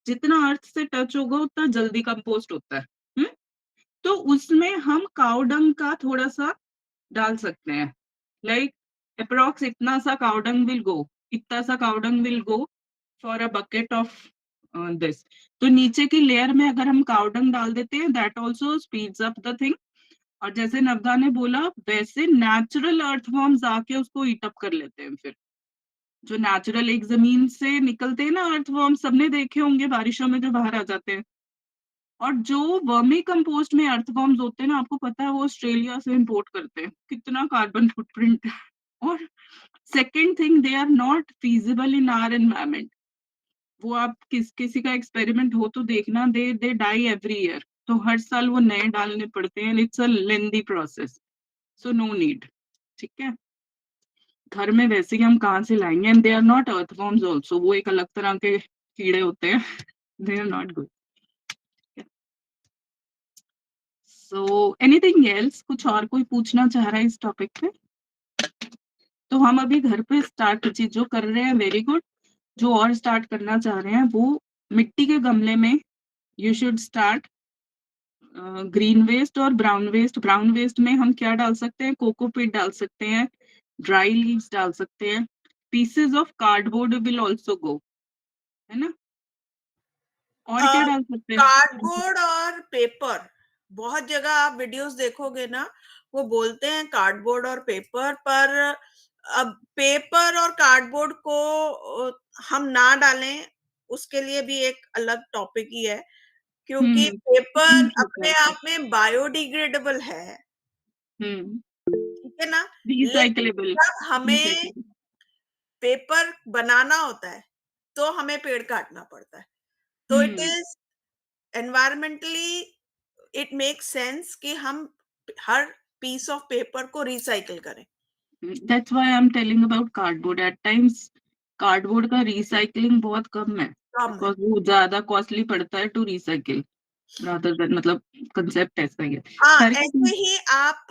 जितना अर्थ से टच होगा उतना जल्दी कंपोस्ट होता है। हम्म? तो उसमें हम काउ डंग का थोड़ा सा डाल सकते हैं, लाइक अप्रोक्स इतना सा काउ डंग विल गो, इतना सा cow dung will go for a bucket of this. तो नीचे की लेयर में अगर हम काउ डंग डाल देते हैं, that also speeds up the thing. और जैसे नवदा ने बोला, वैसे नेचुरल अर्थवॉर्म्स आके उसको ईट अप कर लेते हैं। फिर जो नेचुरल एक जमीन से निकलते हैं ना अर्थवॉर्म, सबने देखे होंगे बारिशों में जो बाहर आ जाते हैं। और जो वर्मी कंपोस्ट में अर्थवॉर्म्स होते हैं ना, आपको पता है वो ऑस्ट्रेलिया से इंपोर्ट करते हैं, कितना कार्बन फुटप्रिंट है। और second thing, they are not feasible in our environment. वो आप किसी का एक्सपेरिमेंट हो तो देखना, दे डाई एवरी ईयर। तो हर साल वो नए डालने पड़ते हैं, it's a lengthy process, so no need. ठीक है, घर में वैसे ही हम कहाँ से लाएंगे, and they are not earthworms also, वो एक अलग तरह के कीड़े होते हैं। They are not good. So anything else, कुछ और कोई पूछना चाह रहा है इस टॉपिक पे? तो हम अभी घर पे स्टार्ट जो कर रहे हैं, वेरी गुड। जो और स्टार्ट करना चाह रहे हैं वो मिट्टी के गमले में you should start green waste और ब्राउन वेस्ट। ब्राउन वेस्ट में हम क्या डाल सकते हैं, कोकोपीट डाल सकते हैं, ड्राई लीव्स डाल सकते हैं, pieces of cardboard will also go, है ना। और क्या डाल सकते हैं? कार्डबोर्ड और पेपर, बहुत जगह आप वीडियोस देखोगे ना, वो बोलते हैं कार्डबोर्ड और पेपर, पर अब पेपर और कार्डबोर्ड को हम ना डालें, उसके लिए भी एक अलग टॉपिक ही है, क्योंकि पेपर अपने आप में बायोडिग्रेडेबल है, ठीक है ना। लेकिन रिसाइकलेबल। जब हमें पेपर बनाना होता है तो हमें पेड़ काटना पड़ता है। तो it is environmentally, it make sense कि हम हर पीस ऑफ पेपर को रिसाइकल करें। That's why I am telling about cardboard. At times cardboard का रिसाइकलिंग बहुत कम है, कम है। बिकॉज वो ज्यादा कॉस्टली पड़ता है टू रिसाइकिल, रादर देन, मतलब कंसेप्ट ऐसा ही है। हाँ, खैर, ऐसे ही आप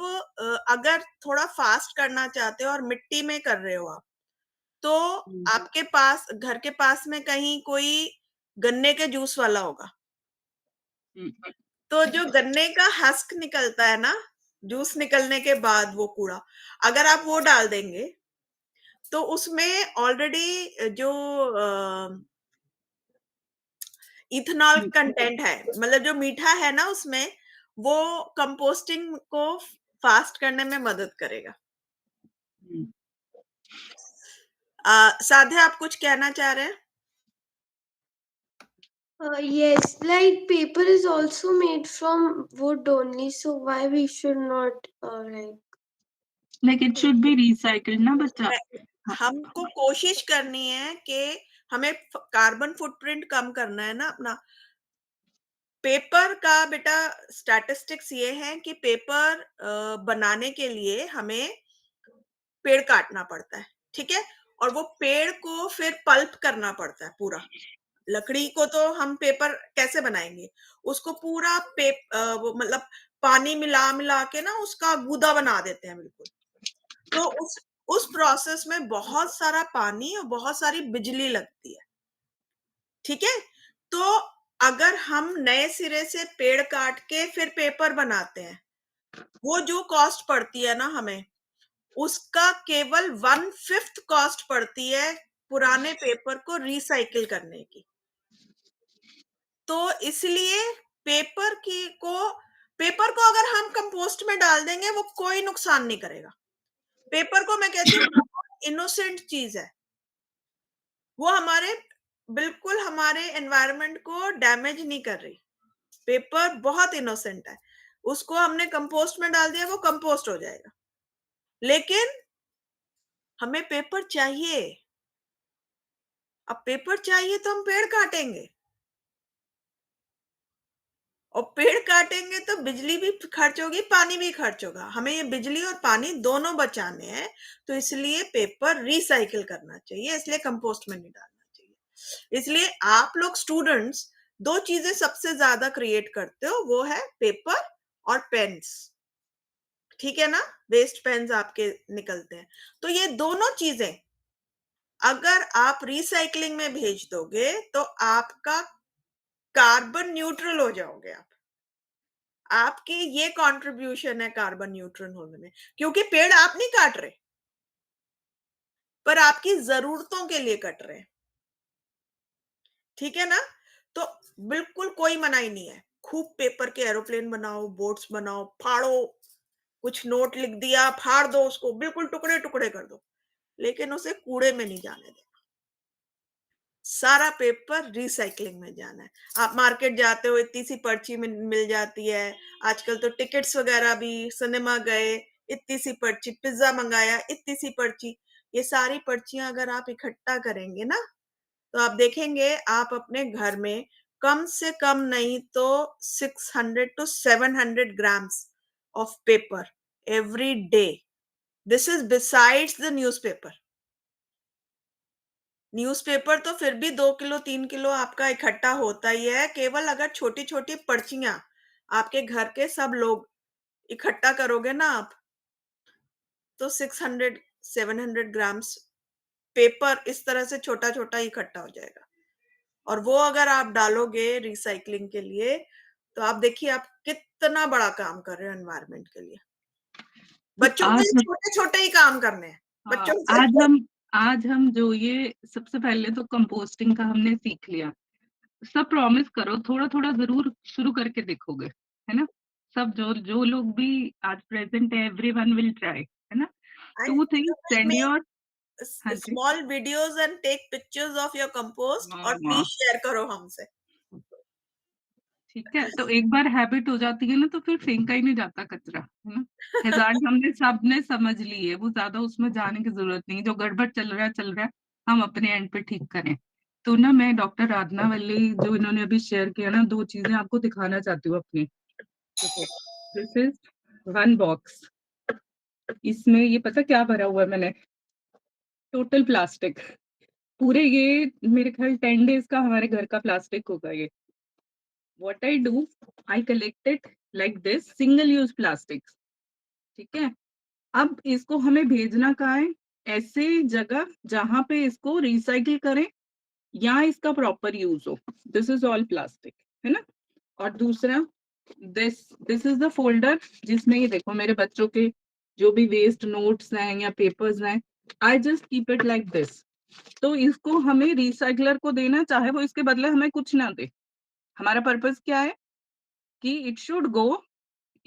अगर थोड़ा फास्ट करना चाहते हो और मिट्टी में कर रहे हो आप, तो आपके पास घर के पास में कहीं कोई गन्ने के जूस वाला होगा, तो जो गन्ने का हस्क निकलता है ना, जूस निकलने के बाद वो कूड़ा, अगर आप वो डाल देंगे तो उसमें ऑलरेडी जो इथेनॉल कंटेंट है, मतलब जो मीठा है ना उसमें, वो कंपोस्टिंग को फास्ट करने में मदद करेगा। साध्या, आप कुछ कहना चाह रहे हैं? Yes, like paper is also made from wood only, so why we should not like it should be recycled ना बच्चा। हमको कोशिश करनी है कि हमें कार्बन फुटप्रिंट कम करना है ना अपना। पेपर का बेटा स्टैटिस्टिक्स ये है कि पेपर बनाने के लिए हमें पेड़ काटना पड़ता है, ठीक है, और वो पेड़ को फिर पल्प करना पड़ता है पूरा। लकड़ी को तो हम पेपर कैसे बनाएंगे, उसको पूरा वो मतलब पानी मिला मिला के ना उसका गूदा बना देते हैं बिल्कुल। तो उस प्रोसेस में बहुत सारा पानी और बहुत सारी बिजली लगती है, ठीक है। तो अगर हम नए सिरे से पेड़ काट के फिर पेपर बनाते हैं, वो जो कॉस्ट पड़ती है ना हमें, उसका केवल 1/5 कॉस्ट पड़ती है पुराने पेपर को रिसाइकिल करने की। तो इसलिए पेपर को अगर हम कंपोस्ट में डाल देंगे वो कोई नुकसान नहीं करेगा। पेपर को मैं कहती हूँ बहुत इनोसेंट चीज है, वो बिल्कुल हमारे एनवायरनमेंट को डैमेज नहीं कर रही। पेपर बहुत इनोसेंट है, उसको हमने कंपोस्ट में डाल दिया, वो कंपोस्ट हो जाएगा। लेकिन हमें पेपर चाहिए, अब पेपर चाहिए तो हम पेड़ काटेंगे, और पेड़ काटेंगे तो बिजली भी खर्च होगी, पानी भी खर्च होगा। हमें ये बिजली और पानी दोनों बचाने हैं, तो इसलिए पेपर रिसाइकिल करना चाहिए, इसलिए कंपोस्ट में नहीं डालना चाहिए। इसलिए आप लोग स्टूडेंट्स दो चीजें सबसे ज्यादा क्रिएट करते हो, वो है पेपर और पेन्स, ठीक है ना, वेस्ट पेन्स आपके निकलते हैं। तो ये दोनों चीजें अगर आप रिसाइकलिंग में भेज दोगे तो आपका कार्बन न्यूट्रल हो जाओगे आप। आपकी ये कंट्रीब्यूशन है कार्बन न्यूट्रल होने में, क्योंकि पेड़ आप नहीं काट रहे, पर आपकी जरूरतों के लिए कट रहे हैं। ठीक है ना, तो बिल्कुल कोई मनाही नहीं है, खूब पेपर के एरोप्लेन बनाओ, बोट्स बनाओ, फाड़ो, कुछ नोट लिख दिया, फाड़ दो उसको, बिल्कुल टुकड़े टुकड़े कर दो, लेकिन उसे कूड़े में नहीं जाने देना। सारा पेपर रिसाइकलिंग में जाना है। आप मार्केट जाते हो, इतनी सी पर्ची में मिल जाती है, आजकल तो टिकट्स वगैरह भी, सिनेमा गए इतनी सी पर्ची, पिज्जा मंगाया इतनी सी पर्ची। ये सारी पर्चियां अगर आप इकट्ठा करेंगे ना, तो आप देखेंगे आप अपने घर में कम से कम नहीं तो 600 to 700 grams of paper every day. This is besides the newspaper. Newspaper तो फिर भी 2 किलो 3 किलो आपका इकट्ठा होता ही है। केवल अगर छोटी छोटी पर्चियां आपके घर के सब लोग इकट्ठा करोगे ना आप, तो 600-700 ग्राम्स पेपर इस तरह से छोटा छोटा इकट्ठा हो जाएगा। और वो अगर आप डालोगे रिसाइकलिंग के लिए, तो आप देखिए आप कितना बड़ा काम कर रहे हो एनवायरनमेंट के लिए। बच्चों के लिए छोटे छोटे ही काम करने हैं बच्चों से। आज हम जो ये सबसे पहले तो कंपोस्टिंग का हमने सीख लिया। सब प्रॉमिस करो, थोड़ा थोड़ा जरूर शुरू करके देखोगे, है ना। सब जो लोग भी आज प्रेजेंट है, एवरीवन विल ट्राई, है ना। Two things, send your small videos and take pictures of your compost और प्लीज शेयर करो हमसे। ठीक है, तो एक बार हैबिट हो जाती है ना, तो फिर फेंका ही नहीं जाता कचरा, है ना। हैजार्ड हमने सबने समझ ली है, वो ज्यादा उसमें जाने की जरूरत नहीं। जो गड़बड़ चल रहा है हम अपने एंड पे ठीक करें। तो ना मैं डॉक्टर राधना वल्ली जो इन्होंने अभी शेयर किया ना, 2 चीजें आपको दिखाना चाहती हूँ अपनी। This is 1 box. इसमें ये पता क्या भरा हुआ है मैंने? Total plastic. पूरे ये मेरे ख्याल 10 डेज का हमारे घर का प्लास्टिक होगा ये। What I do, I collect it like this, single use plastics. ठीक है, अब इसको हमें भेजना कहाँ है? ऐसे जगह जहां पे इसको रिसाइकिल करें या इसका प्रॉपर यूज हो। दिस इज ऑल प्लास्टिक, है ना। और दूसरा, दिस इज द फोल्डर जिसमें ये देखो मेरे बच्चों के जो भी वेस्ट नोट्स हैं या पेपर्स हैं, I just keep it like this. तो इसको हमें रिसाइकलर को देना, चाहे वो इसके बदले हमें कुछ ना दे। हमारा पर्पस क्या है कि it should go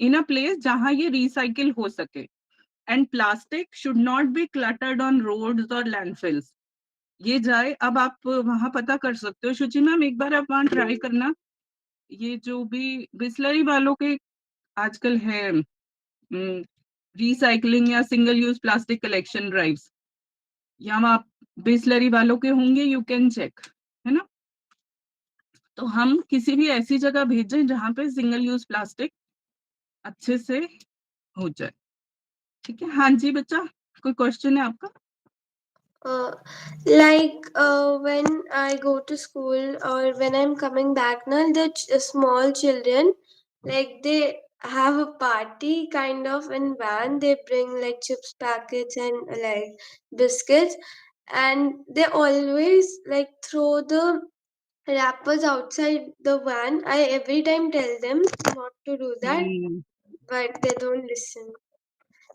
in a place जहां ये रिसाइकिल हो सके, and plastic should not be cluttered on roads और लैंडफिल्स। ये जाए, अब आप वहां पता कर सकते हो, शुचि मैम एक बार आप वहां ट्राई करना। ये जो भी बिस्लरी वालों के आजकल है रिसाइकलिंग या single use plastic collection drives, या आप बिस्लरी वालों के होंगे, यू कैन चेक, है ना। तो हम किसी भी ऐसी जगह भेजें जहां पे सिंगल यूज प्लास्टिक अच्छे से हो जाए। ठीक है, हाँ जी बच्चा, कोई क्वेश्चन है आपका? When I go to school or when I'm coming back now, the small children, like they have a party kind of in van. They bring like chips packets and like biscuits, and they always like throw the wrappers outside the van. I every time tell them not to do that, but they don't listen.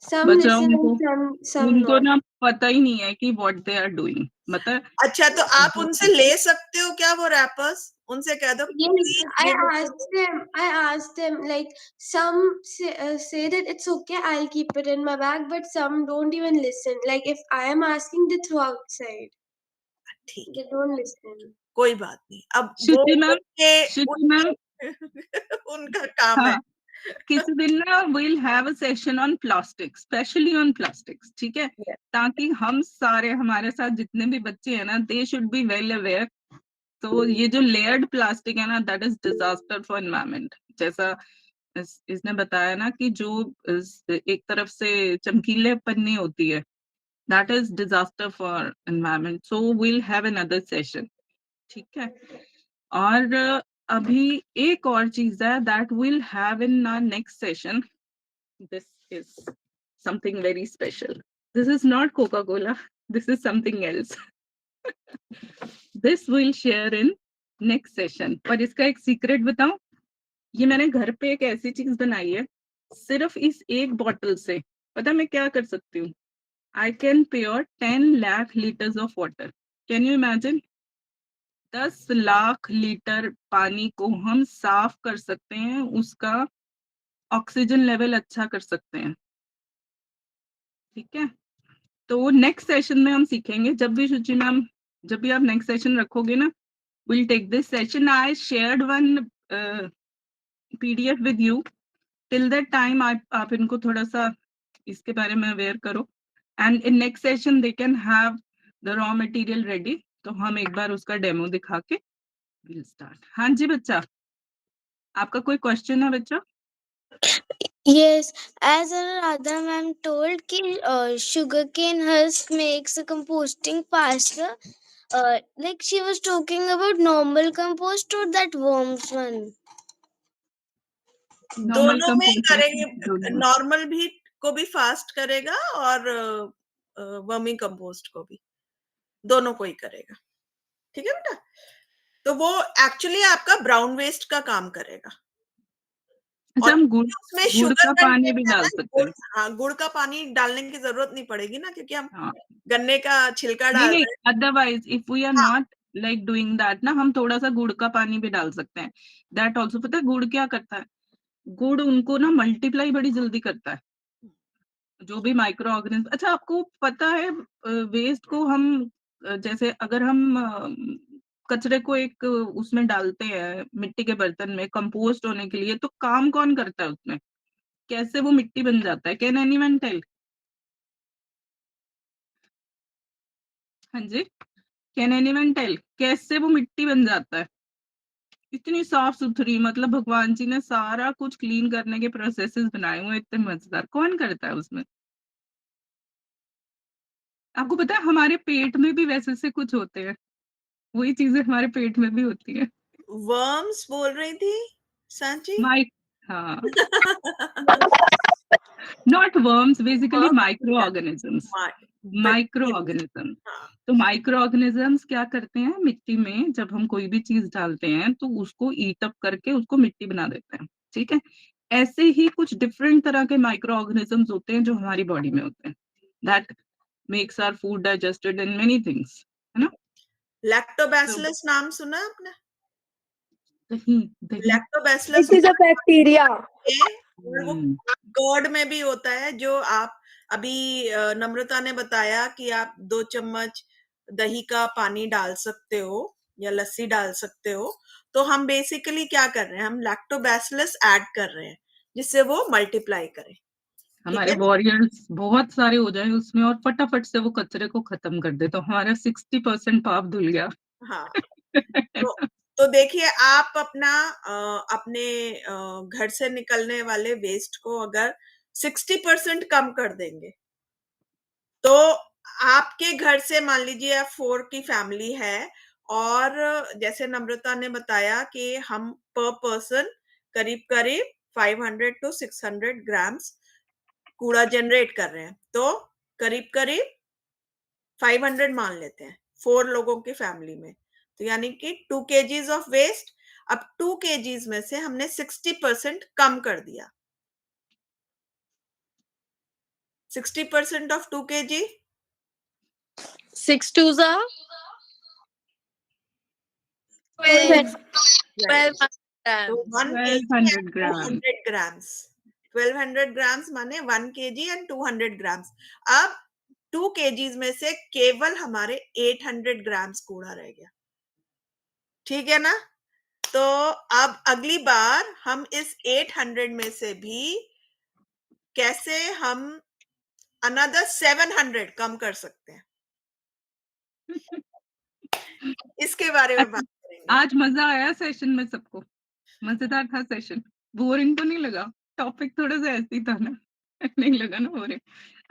Some बच्चा listen and some उनको not. ना पता ही नहीं है कि what they are doing, मतलब। अच्छा, तो आप उनसे ले सकते हो क्या वो रैपर्स? उनसे कह दो Yes, please I asked them, like some say that it's okay, I'll keep it in my bag, but some don't even listen. Like if I am asking, they throw outside. ठीक They है, don't listen. कोई बात नहीं। अब वो श्रुति ma'am, उनका काम है। हाँ, किसी दिन ना we'll have a session on plastics, specially on plastics, ठीक है, ताकि हम सारे हमारे साथ जितने भी बच्चे हैं ना, they should be well aware। तो ये जो लेयर्ड प्लास्टिक है ना, that is disaster for environment. जैसा इसने बताया ना कि जो एक तरफ से चमकीले पन्नी होती है, that is disaster for environment. So we'll have another session, ठीक है। और अभी एक और चीज है that will have in our next session, this is something very special. This is not Coca-Cola. This is something else. This we'll share in next session. पर इसका एक सीक्रेट बताऊं, ये मैंने घर पे एक ऐसी चीज बनाई है, सिर्फ इस एक बॉटल से पता मैं क्या कर सकती हूँ. I can pure 10 lakh liters of water. Can you imagine? 10 lakh litre पानी को हम साफ कर सकते हैं, उसका ऑक्सीजन लेवल अच्छा कर सकते हैं. ठीक है, तो नेक्स्ट सेशन में हम सीखेंगे. जब भी शुचि मैम, जब भी आप नेक्स्ट सेशन रखोगे ना, we'll take this session. I shared one PDF with you. Till that time आप इनको थोड़ा सा इसके बारे में अवेयर करो, and in next session they can have the raw material ready. तो हम एक बार उसका डेमो दिखा के we'll start. हाँ जी बच्चा, आपका कोई क्वेश्चन है बच्चा? Yes, as Radha ma'am told कि sugarcane husk makes the composting faster. Like she was talking about normal compost or that worms one. Normal दोनों में compost करेंगे, दोनों. नॉर्मल भी को भी फास्ट करेगा और वर्मी कंपोस्ट को भी, दोनों को ही करेगा. ठीक है बेटा, तो वो एक्चुअली आपका ब्राउन वेस्ट का काम करेगा. अच्छा, हम गुड़ उसमें गुड़ शुगर का पानी कंटेंट भी है डाल ना, सकते हैं. हाँ, गुड़ का पानी डालने की जरूरत नहीं पड़ेगी ना, क्योंकि हम हाँ, गन्ने का छिलका नहीं डाल नहीं, रहे हैं. अदरवाइज इफ वी आर हाँ, नॉट लाइक डूइंग दैट ना, हम थोड़ा सा गुड़ का पानी भी डाल सकते हैं. That also. पता है गुड़ क्या करता है? गुड़ उनको ना मल्टीप्लाई बड़ी जल्दी करता है, जो भी माइक्रो ऑर्गेनिज्म. अच्छा, आपको पता है वेस्ट को हम जैसे अगर हम कचरे को एक उसमें डालते हैं मिट्टी के बर्तन में कंपोस्ट होने के लिए, तो काम कौन करता है उसमें? कैसे वो मिट्टी बन जाता है? Can anyone tell? हाँ जी, कैन एनीवन टेल कैसे वो मिट्टी बन जाता है? इतनी साफ सुथरी, मतलब भगवान जी ने सारा कुछ क्लीन करने के प्रोसेसेस बनाए हुए, इतने मजेदार. कौन करता है उसमें? आपको पता है हमारे पेट में भी वैसे से कुछ होते हैं, वही चीजें हमारे पेट में भी होती है. वर्म्स बोल रही थी सांची. माइक हाँ, not worms, basically micro organisms. Micro organism. हाँ, तो माइक्रो ऑर्गेनिजम्स क्या करते हैं मिट्टी में, जब हम कोई भी चीज डालते हैं तो उसको ईट अप करके उसको मिट्टी बना देते हैं. ठीक है, ऐसे ही कुछ डिफरेंट तरह के माइक्रो ऑर्गेनिजम्स होते हैं जो हमारी बॉडी में होते हैं. That makes our food digested and many things, है ना. लैक्टोबैसिलस नाम सुना है आपने? दही दही. Lactobacillus It is a bacteria. और वो कर्ड में भी होता है, जो आप अभी नम्रता ने बताया कि आप 2 चम्मच दही का पानी डाल सकते हो या लस्सी डाल सकते हो. तो हम बेसिकली क्या कर रहे हैं, हम लैक्टोबैसिलस ऐड कर रहे हैं जिससे वो मल्टीप्लाई करे. हमारे वॉरियर्स बहुत सारे हो जाए उसमें और फटाफट से वो कचरे को खत्म कर दे, तो हमारा 60% पाप धुल गया. हाँ, तो देखिए, आप अपना अपने घर से निकलने वाले वेस्ट को अगर 60% कम कर देंगे, तो आपके घर से मान लीजिए आप 4 की फैमिली है, और जैसे नम्रता ने बताया कि हम पर पर्सन करीब करीब 500 to 600 ग्राम्स कूड़ा जनरेट कर रहे हैं. तो करीब करीब 500 मान लेते हैं 4 लोगों की फैमिली में, तो यानी कि 2 kgs ऑफ वेस्ट. अब 2 kgs में से हमने 60% कम कर दिया. 60% ऑफ 2 kg 6 twos are 12. 1200 तो grams. 1 kg 1200 and gram. 200 grams. 1200 grams माने 1 kg and 200 ग्राम्स. अब 2 kgs में से केवल हमारे 800 ग्राम्स कूड़ा रह गया. ठीक है ना? तो अब अगली बार हम इस 800 में से भी कैसे हम अनदर 700 कम कर सकते हैं, इसके बारे में बात करेंगे. आज मजा आया सेशन में सबको? मजेदार था सेशन? बोरिंग तो नहीं लगा? टॉपिक थोड़ा सा ऐसे ही था ना? नहीं लगा ना बोरिंग?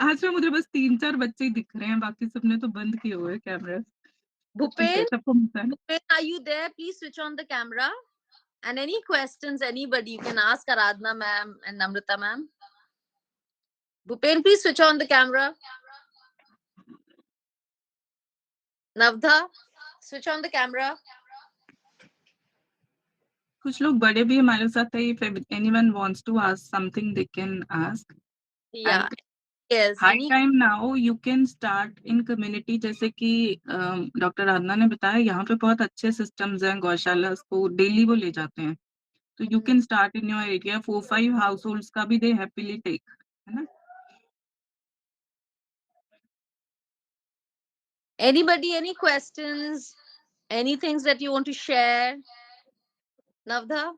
आज में मुझे बस 3-4 बच्चे ही दिख रहे हैं, बाकी सबने तो बंद किए हुए कैमरा. ठीक है, Bhupen, सबको मजा आया. Bhupen, are you there? Please switch on the camera. And any questions, anybody, you can ask Aradhana ma'am and Namrata ma'am. Bhupen, please switch on the camera. Navdha, switch on the camera. कुछ लोग बड़े भी हमारे साथ है. If anyone wants to ask something, they can ask. Yeah. Yes. High time now, you can start in community. जैसे कि doctor आराधना ने बताया, यहाँ पे बहुत अच्छे systems हैं, गौशाला को डेली वो ले जाते हैं. तो you can start in your area. 4-5 households का भी they happily take, है ना? Anybody, any questions? Any things that you want to share? Navdha?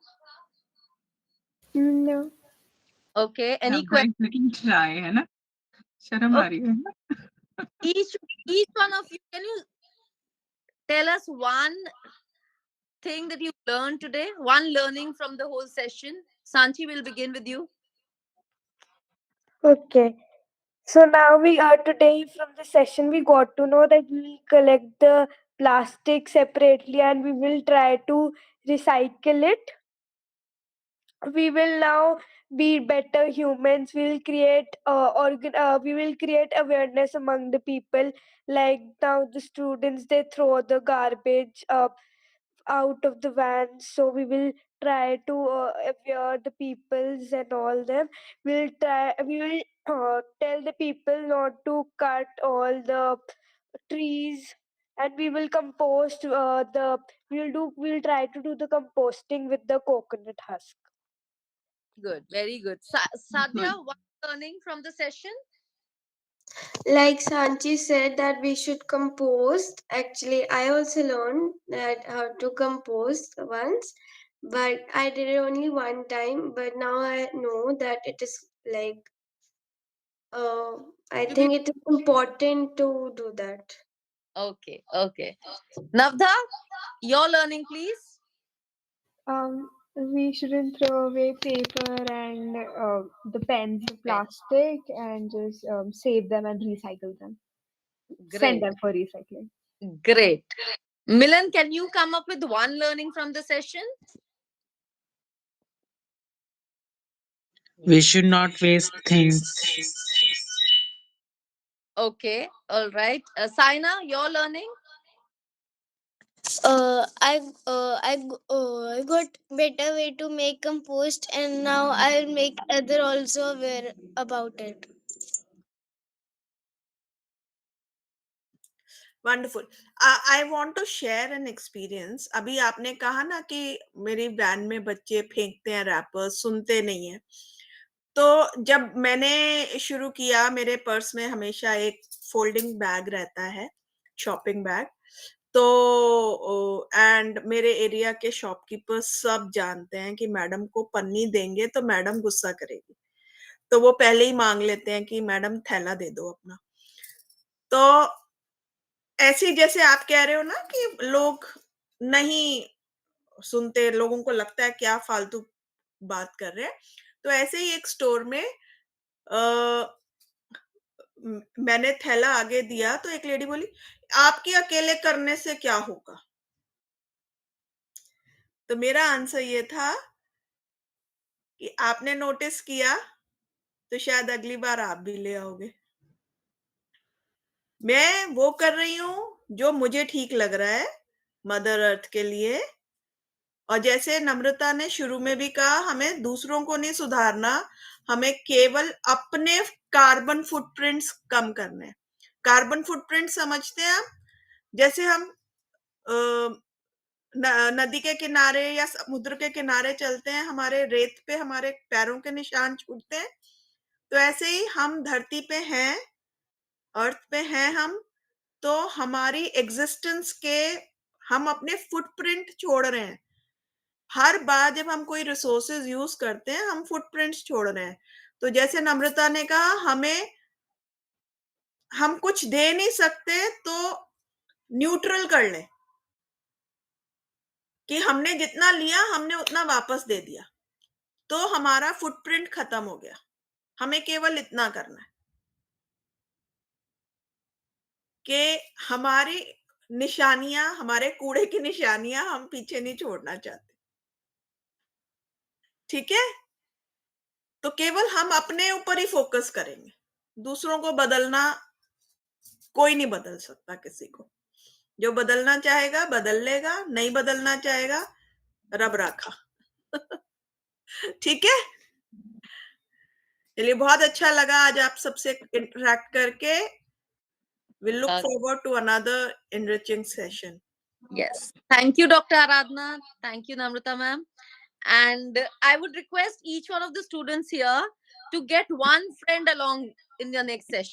No. Okay. Any Now, questions? guys, we can try, है ना? शर्म आ रही है ना? Each one of you, can you tell us one thing that you learned today? One learning from the whole session. Sanchi, will begin with you. Okay. So now we are today from the session we got to know that we will collect the plastic separately and we will try to recycle it. We will now be better humans. We will create we will create awareness among the people. Like now the students, they throw the garbage out of the van, so we will try to aware the peoples and all them. We will tell the people not to cut all the trees, and we will compost we'll try to do the composting with the coconut husk. Good. Very good. Sadhya, one learning from the session? Like Sanchi said that we should compost. Actually, I also learned that how to compost once, but I did it only one time. But now I know that it is like I To be- think it is important to do that. Okay. Okay. Navdha, your learning, please. We shouldn't throw away paper and the pens, the plastic, and just save them and recycle them. Great. Send them for recycling. Great. Milan, can you come up with one learning from the session? We should not waste things. Okay. All right. Saina, your learning? I got better way to make compost, and now I'll make other also aware about it. Wonderful. I want to share an experience. अभी आपने कहा ना कि मेरी van में बच्चे फेंकते हैं रैपर्स, सुनते नहीं है. तो जब मैंने शुरू किया, मेरे पर्स में हमेशा एक फोल्डिंग बैग रहता है, शॉपिंग बैग. तो एंड मेरे एरिया के शॉपकीपर सब जानते हैं कि मैडम को पन्नी देंगे तो मैडम गुस्सा करेगी, तो वो पहले ही मांग लेते हैं कि मैडम थैला दे दो अपना. तो ऐसे जैसे आप कह रहे हो ना कि लोग नहीं सुनते, लोगों को लगता है क्या फालतू बात कर रहे हैं, तो ऐसे ही एक स्टोर में मैंने थैला आगे दिया तो एक लेडी बोली, आपके अकेले करने से क्या होगा. तो मेरा आंसर ये था कि आपने नोटिस किया तो शायद अगली बार आप भी ले आओगे. मैं वो कर रही हूं जो मुझे ठीक लग रहा है मदर अर्थ के लिए. और जैसे नम्रता ने शुरू में भी कहा, हमें दूसरों को नहीं सुधारना, हमें केवल अपने कार्बन फुटप्रिंट्स कम करने हैं. कार्बन फुटप्रिंट समझते हैं आप? जैसे हम नदी के किनारे या समुद्र के किनारे चलते हैं, हमारे रेत पे हमारे पैरों के निशान छूटते हैं, तो ऐसे ही हम धरती पे हैं, अर्थ पे हैं हम, तो हमारी एग्जिस्टेंस के हम अपने फुटप्रिंट छोड़ रहे हैं. हर बार जब हम कोई रिसोर्सेज यूज करते हैं, हम फुटप्रिंट्स छोड़ रहे हैं. तो जैसे नम्रता ने कहा, हम कुछ दे नहीं सकते तो न्यूट्रल कर लें कि हमने जितना लिया हमने उतना वापस दे दिया, तो हमारा फुटप्रिंट खत्म हो गया. हमें केवल इतना करना है कि हमारी निशानियां, हमारे कूड़े की निशानियां हम पीछे नहीं छोड़ना चाहते. ठीक है? तो केवल हम अपने ऊपर ही फोकस करेंगे. दूसरों को बदलना कोई नहीं बदल सकता किसी को। जो बदलना चाहेगा बदल लेगा, नहीं बदलना चाहेगा रब राखा। ठीक है, चलिए बहुत अच्छा लगा आज आप सबसे इंटरेक्ट करके। We'll look forward to another enriching session. Yes. Thank you, Dr. Aradhana. Thank you, Namrata ma'am. And I would request each one of the students here to get one friend along in the next session.